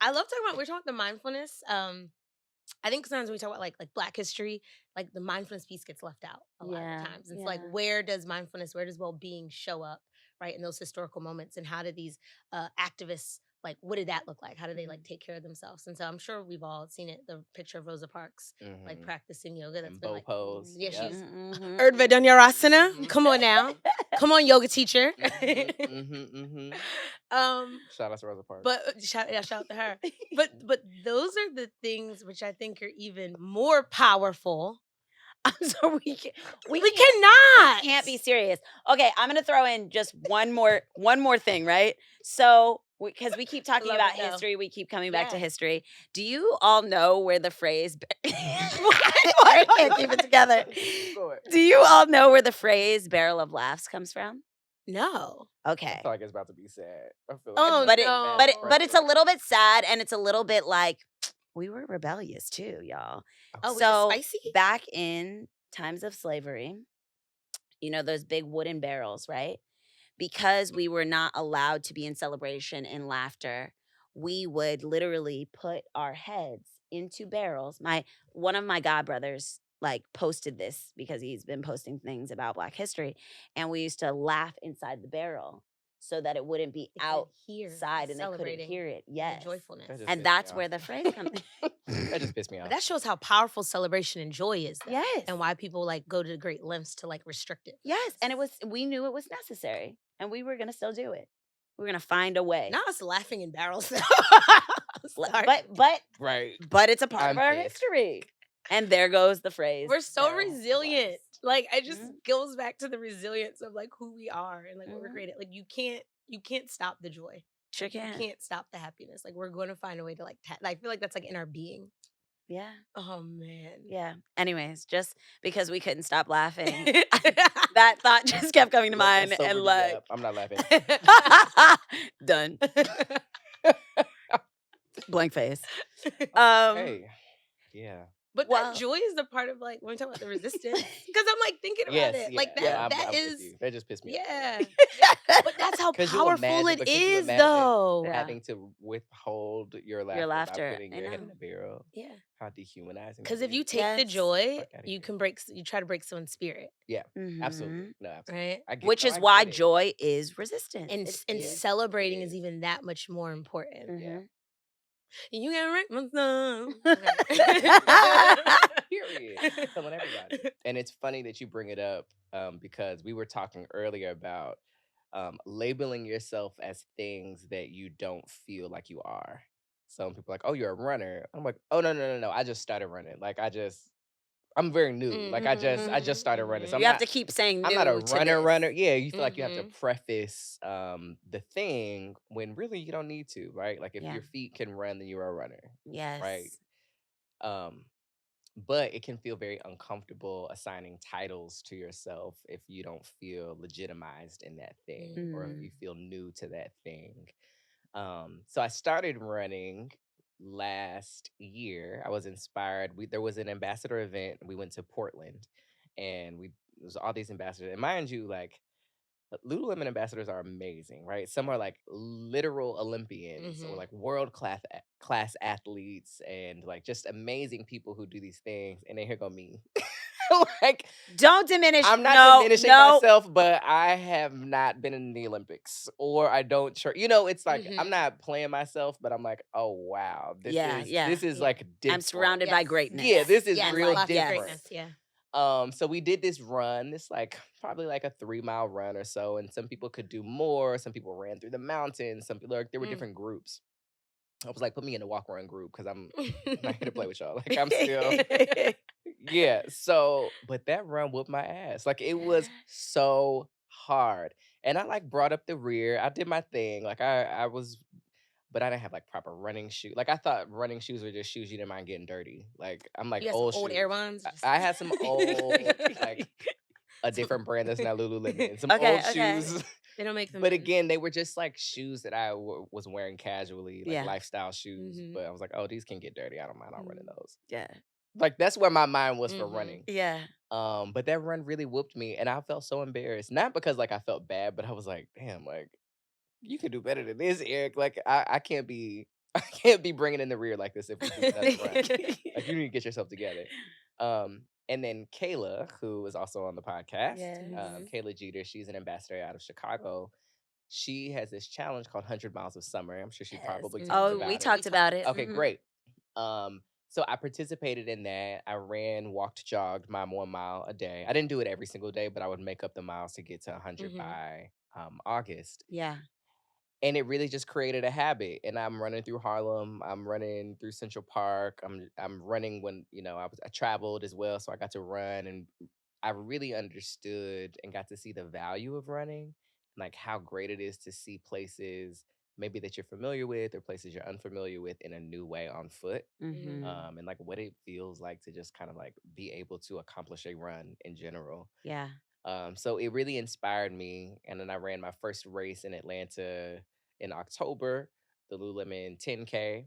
I love talking about, we're talking about the mindfulness. I think sometimes when we talk about like Black history, like the mindfulness piece gets left out a lot of times. It's like, where does mindfulness, where does well-being show up, right, in those historical moments? And how do these activists, like, what did that look like? How do they like take care of themselves? And so I'm sure we've all seen it, the picture of Rosa Parks, like practicing yoga. That's And been bow like, pose. yeah, Yep. she's Mhm. Urdhva Danyarasana. Come on now. Come on, yoga teacher. Shout out to Rosa Parks. But shout out to her. But those are the things which I think are even more powerful. So we cannot. can't be serious. Okay, I'm gonna throw in just one more thing, right? So because we keep talking Love about it, though. history, we keep coming back to Yeah. history. Do you all know where the phrase I can't keep it together. Go ahead. Do you all know where the phrase barrel of laughs comes from? No. Okay. I feel like it's about to be sad. I feel Oh, like no. But it's a little bit sad, and it's a little bit like we were rebellious too, y'all. Oh, with So the spicy? back in times of slavery, those big wooden barrels, right? Because we were not allowed to be in celebration and laughter, we would literally put our heads into barrels. One of my godbrothers like posted this because he's been posting things about Black history, and we used to laugh inside the barrel so that it wouldn't be They couldn't outside and they couldn't celebrating hear it. the Yes. joyfulness. That just And pissed me that's off. where the phrase comes. That just pissed me But off. that shows how powerful celebration and joy is. Though, Yes. and why people like go to great lengths to like restrict it. Yes. And we knew it was necessary, and we were going to still do it. We were going to find a way. Now it's laughing in barrels. But Right. it's a part of I'm our pissed. history. And there goes the phrase. we're so barrel of resilient. laughs. Like it just goes back to the resilience of like who we are and like what we're Mhm. created. Like you can't stop the joy. Sure You can. can't stop the happiness. Like we're going to find a way to like. I feel like that's like in our being. Yeah. Oh man. Yeah. Anyways, just because we couldn't stop laughing, that thought just kept coming to mind, That sobered and me like up. I'm not laughing. done. Blank face. Hey. Yeah. But Well- that joy is the part of like when we talk about the resistance. Because I'm like thinking about Yes. it. Yeah, Like that. yeah, I'm that with is. you. That just pissed me off. Yeah. But that's how 'Cause you powerful imagine- it but could you is, imagine though. Yeah. Having to withhold your laughter, laughter, by putting I your head know. in a barrel. Yeah. How dehumanizing. Because that if you is. take the Yes. joy, Fuck outta you here. can you try to break someone's spirit, Mhm. Absolutely. No, absolutely. right? I get, Which no, is I why get it. joy is resistance. And It and is. celebrating It is is. even that much more important. Mhm. You can wreck my song. Period. Telling everybody. And it's funny that you bring it up because we were talking earlier about labeling yourself as things that you don't feel like you are. Some people are like, oh, you're a runner. I'm like, oh, no. I just started running. Like, I'm very new. Like, I just started running. So You have to keep saying I'm not a new to runner. this. Yeah, you feel like you have to preface the thing when really you don't need to, right? Like if Yeah. your feet can run, then you're a runner, Yes. right? But it can feel very uncomfortable assigning titles to yourself if you don't feel legitimized in that thing or if you feel new to that thing. So I started running last year. I was inspired. There was an ambassador event. We went to Portland, and there was all these ambassadors. And mind you, like Lululemon ambassadors are amazing, right? Some are like literal Olympians or like world class athletes, and like just amazing people who do these things. And then here go me. Like, don't diminish. I'm not diminishing myself, but I have not been in the Olympics, or I don't. It's like I'm not playing myself, but I'm like, oh wow, this is like different. I'm surrounded by greatness. Yeah, this is real like different. Greatness, yeah. So we did this run. It's like probably like a 3-mile run or so, and some people could do more. Some people ran through the mountains. Some people, like, there were different groups. I was like, put me in a walk run group because I'm not here to play with y'all. Like I'm still, yeah. So, but that run whooped my ass. Like it was so hard, and I like brought up the rear. I did my thing. Like I was, but I didn't have like proper running shoes. Like I thought running shoes were just shoes you didn't mind getting dirty. Like I'm like You got old some old shoes. Air Ones. I had some old like a different brand that's not Lululemon. Some old shoes. They don't make them. But again, they were just like shoes that I was wearing casually, like Yeah. lifestyle shoes. But I was like, oh, these can get dirty. I don't mind. I'll run in those. Yeah. Like that's where my mind was for running. Yeah. But that run really whooped me, and I felt so embarrassed. Not because like I felt bad, but I was like, damn, like you can do better than this, Eric. Like I can't be bringing in the rear like this if we do another run. Like you need to get yourself together. And then Kayla, who is also on the podcast, Kayla Jeter, she's an ambassador out of Chicago. She has this challenge called 100 Miles of Summer. I'm sure she probably talked about it. We talked about it. Okay, great. So I participated in that. I ran, walked, jogged my 1 mile a day. I didn't do it every single day, but I would make up the miles to get to 100 by August. Yeah. And it really just created a habit. And I'm running through Harlem. I'm running through Central Park. I'm running when I traveled as well, so I got to run, and I really understood and got to see the value of running, like how great it is to see places maybe that you're familiar with or places you're unfamiliar with in a new way on foot, and like what it feels like to just kind of like be able to accomplish a run in general. Yeah. So it really inspired me. And then I ran my first race in Atlanta in October, the Lululemon 10K.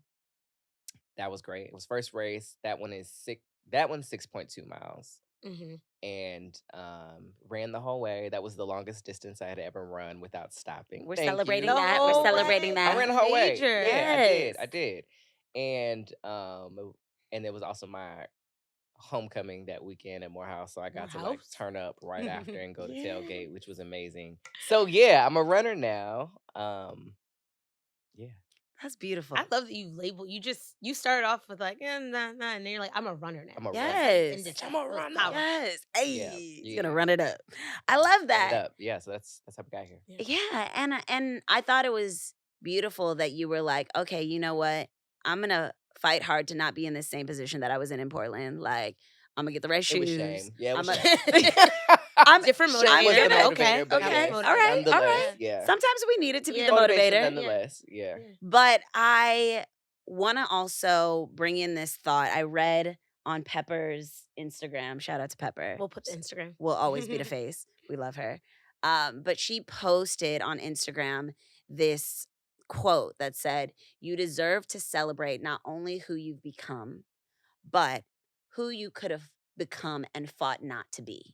That was great. It was first race. That one's 6.2 miles. And ran the whole way. That was the longest distance I had ever run without stopping. We're Thank celebrating you. that. We're celebrating that. I ran the whole way. Major. Yeah, I did. And it was also my homecoming that weekend at Morehouse, so I got to like turn up right after and go to tailgate, which was amazing. So yeah, I'm a runner now. Yeah, that's beautiful. I love that you started off with like nah, and then you're like, I'm a runner now. I'm a yes, I'm a runner. Yes, hey, Yeah. he's gonna run it up. I love that. Yeah, so that's how we got here. Yeah, and I thought it was beautiful that you were like, okay, you know what, I'm gonna fight hard to not be in the same position that I was in Portland. Like, I'm gonna get the right shoes. It was shame. Yeah, it was I'm different motivator. Okay. All right. Yeah. Sometimes we need it to be the motivator. Nonetheless, yeah. But I want to also bring in this thought. I read on Pepper's Instagram. Shout out to Pepper. We'll put the Instagram. We'll always be the face. We love her. But she posted on Instagram this quote that said, "You deserve to celebrate not only who you've become, but who you could have become and fought not to be."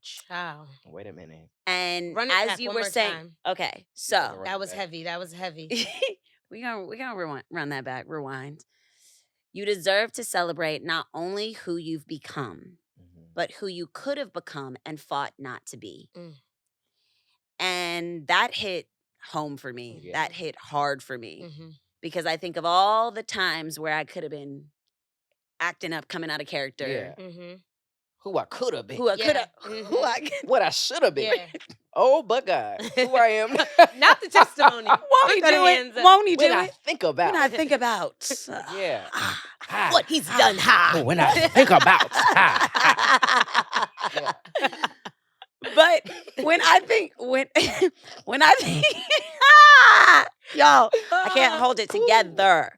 Child. Wait a minute. And run it as back you one were more saying, time. okay, so that was heavy. we gonna run that back. Rewind. You deserve to celebrate not only who you've become, but who you could have become and fought not to be. And that hit home for me. Yeah. That hit hard for me because I think of all the times where I could have been acting up, coming out of character. Yeah. who I could have been, who I could have, Mhm. who I what I should have been. Yeah. Oh, but God, who I am. Not the testimony. Won't he Put do the it? hands up. Won't he do When I it? think about. When I think about Yeah. What he's done, ha. When I think about. Yeah. But when I think when I think y'all, I can't hold it together.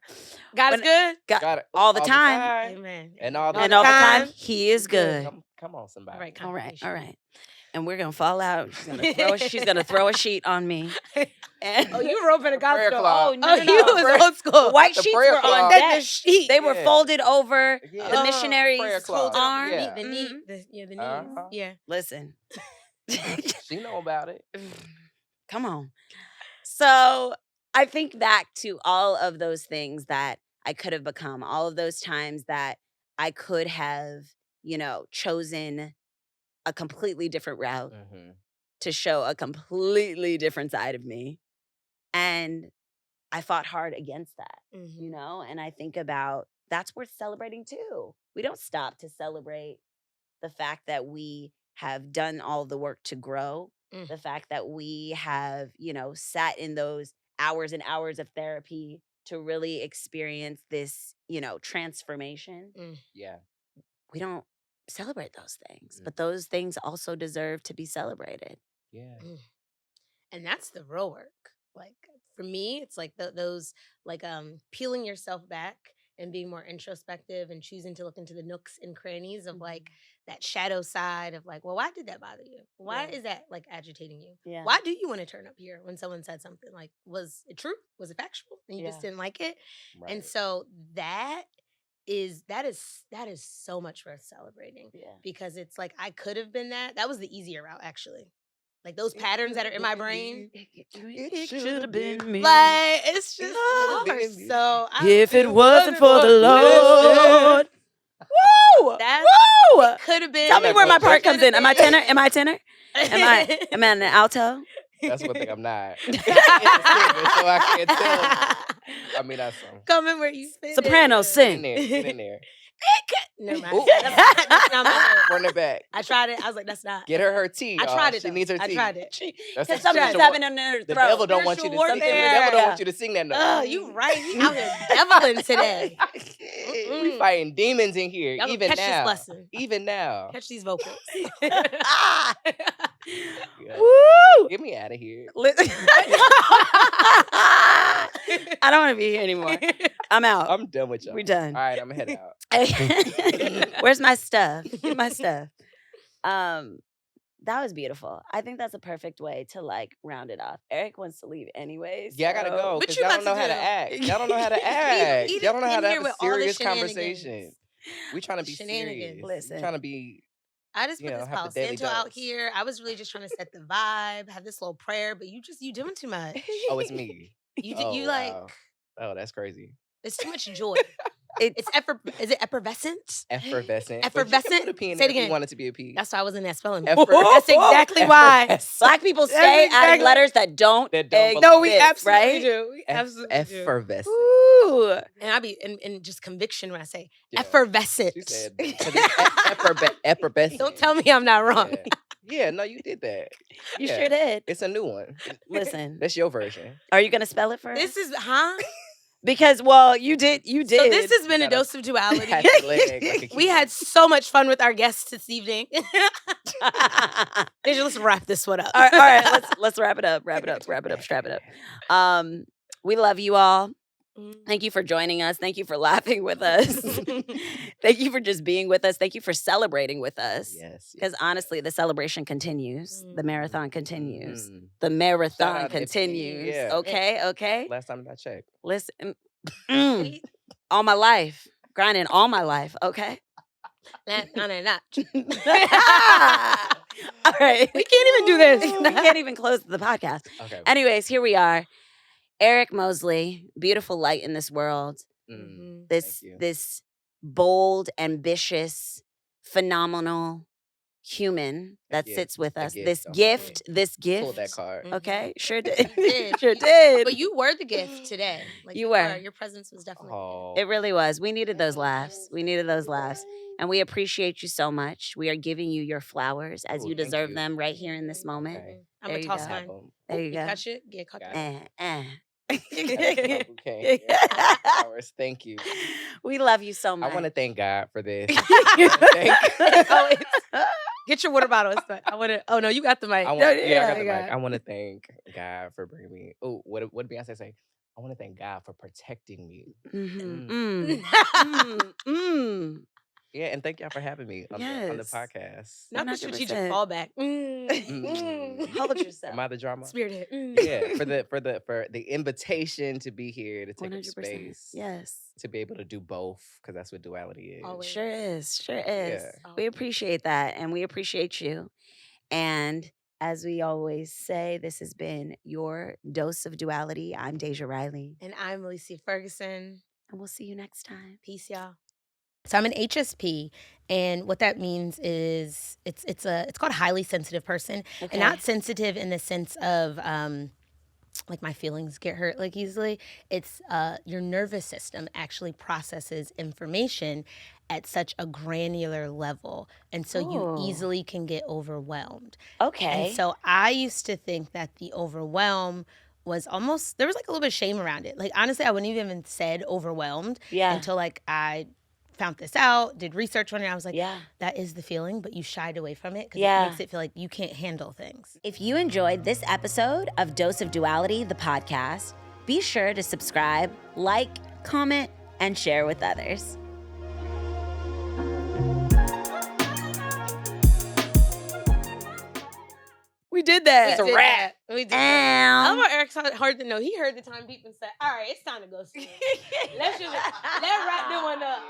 God is When- good. God, all the time. Amen. And all the And all the time, time. he is good. Come on, somebody. All right, All right, confirmation. all right. And we're gonna fall out. She's gonna throw a sheet on me. And Oh, you were open a prayer gospel. cloth. Oh, no, no, Oh, you no. was old school. the white The sheets prayer were on cloth. That the deck. sheet. They were Yeah. folded over Yeah. the Oh, missionaries' prayer cloth. arm. Yeah. The knee, the knees. Uh-huh. Yeah. Listen. She know about it. Come on. So I think back to all of those things that I could have become, all of those times that I could have, chosen a completely different route Mm-hmm. to show a completely different side of me. And I fought hard against that, Mhm. and I think about that's worth celebrating too. We don't stop to celebrate the fact that we have done all the work to grow, Mm. the fact that we have, sat in those hours and hours of therapy to really experience this, transformation. Yeah. We don't celebrate those things, but those things also deserve to be celebrated. Yeah. And that's the real work. Like for me, it's like those like peeling yourself back and being more introspective and choosing to look into the nooks and crannies of like that shadow side of like, well, why did that bother you? Why Yeah. is that like agitating you? Yeah. Why do you want to turn up here when someone said something? Like, was it true? Was it factual? And you just Yeah. didn't like it? Right. And so that is so much worth celebrating. Yeah. Because it's like I could have been that. That was the easier route, actually. Like those patterns that are in my brain. It should have been me. Like it's just Could've hard. been me. So If it wasn't for the Lord. Woo! That Woo! could have been. Tell me where my part comes in. Am I tenor? Am I tenor? I Am I an alto? That's one thing I'm not. I'm a singer, so I can't tell. I mean, that's some. Coming where you fit. Soprano, in. sing. Get in there. Never mind. Ooh. That's not my word. Run it back. I tried it. I was like, that's not. Get her tea. I tried it. She though. needs her tea. I tried it. That's Because the something's spiritual happening in her The throat. devil don't want you to Spiritual sing. The warfare. devil don't Yeah. want you to sing that note. Oh, you right. He out here deviling today. We fighting demons in here, Y'all gonna even catch this now. lesson. Even now. Catch these vocals. Yeah. Woo! Get me out of here. I don't want to be here anymore. I'm out. I'm done with y'all. We done. All right, I'm gonna head out. Where's my stuff? Get my stuff. That was beautiful. I think that's a perfect way to like round it off. Eric wants to leave anyways. Yeah, I gotta so- go. What Because you y'all about don't know to how to do? act. Y'all don't know how to act. He Y'all don't know how in to here have with a all the serious shenanigans. conversation. We trying to be Shenanigans. serious. Listen. We trying to be. I just put You know, this have Palo the daily Santo out dose. here. I was really just trying to set the vibe, have this little prayer, but you doing too much. Oh, it's me. You Oh, like wow. Oh, that's crazy. it's too much joy. It's Is it effervescent? Effervescent. But you can Effervescent? put a P in Say it there if you again. want it to be a P. That's why I was in that spelling. bee. Effervescent. That's exactly why. Effervescent. black people That's stay adding exactly- letters that don't. That don't exist, No, we This, absolutely right? do. We absolutely do. Effervescent. Ooh. And I be in just conviction when I say Yeah. effervescent. She said, 'cause it's effervescent. Don't tell me I'm not wrong. Yeah, no, you did that. You Yeah. sure did. It's a new one. Listen, That's your version. are you gonna spell it for us? This is Because you did. So this has been a Gotta dose of duality. Pat the leg like a We kid. had so much fun with our guests this evening. Deja, let's wrap this one up. all right. Let's wrap it up. Strap it up. We love you all. Thank you for joining us. Thank you for laughing with us. Thank you for just being with us. Thank you for celebrating with us. Yes. Because honestly, the celebration continues. The marathon continues. Mm. The Shout marathon out to continues. yeah. Okay. Last time I checked. Listen. All my life. Grinding all my life. Okay. Nah. All right. We can't even do this. We can't even close the podcast. Okay. Anyways, here we are. Eric Mosley, beautiful light in this world. Mm. This Thank you. this bold, ambitious, phenomenal human that gift, sits with a us. gift, This I'm gift, this Pull that gift. card. Okay, sure did. You did. Sure did. But you were the gift today. Like You were. Your presence was definitely the Oh, It really was. We needed those laughs. We needed those laughs. And we appreciate you so much. We are giving you your flowers as Ooh, you thank deserve you. them right here in this moment. Okay. I'm There gonna you toss go. mine. Have 'em. There you You go. catch it? Get caught. Got it. Got My bouquet. Flowers. Thank you. We love you so much. I want to thank God for this. Oh, get your water bottle. I want to. Oh no, you got the mic. I No, want, yeah, I got the got mic. I want to thank God for bringing me. Oh, what did Beyonce say? I want to thank God for protecting me. Yeah, and thank y'all for having me on the Yes. podcast. Not the strategic 100%. fallback. Hold yourself. Am I the drama? Spirited. Yeah, for the invitation to be here to take up 100%. space. Yes. To be able to do both, because that's what duality is. Always. Sure is. Sure is. Yeah. We appreciate that and we appreciate you. And as we always say, this has been your dose of duality. I'm Deja Riley. And I'm Alicia Ferguson. And we'll see you next time. Peace, y'all. So I'm an HSP, and what that means is it's called highly sensitive person, Okay. and not sensitive in the sense of like my feelings get hurt like easily. It's your nervous system actually processes information at such a granular level, and so you Ooh. easily can get overwhelmed. Okay. And so I used to think that the overwhelm was almost, there was like a little bit of shame around it. Like honestly, I wouldn't even said overwhelmed until like I found this out, did research on it. I was like, that is the feeling, but you shied away from it because it makes it feel like you can't handle things. If you enjoyed this episode of Dose of Duality, the podcast, be sure to subscribe, like, comment, and share with others. We did that. It's a wrap. We did that. I Ow. love how Eric's hard to know. He heard the time beep and said, all right, it's time to go sleep. Let's wrap this one up.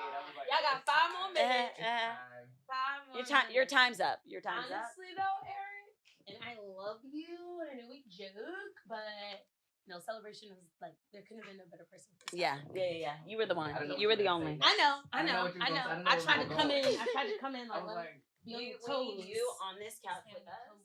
Y'all got 5 more minutes. 5 more minutes. Your time's up. Your time's up. Honestly, though, Eric, and I love you, and I know we joke, but no, celebration was like, there couldn't have been a better person. Yeah. You were the one. You were the only. I know. I tried to come in like, be on your toes. You on this couch with us.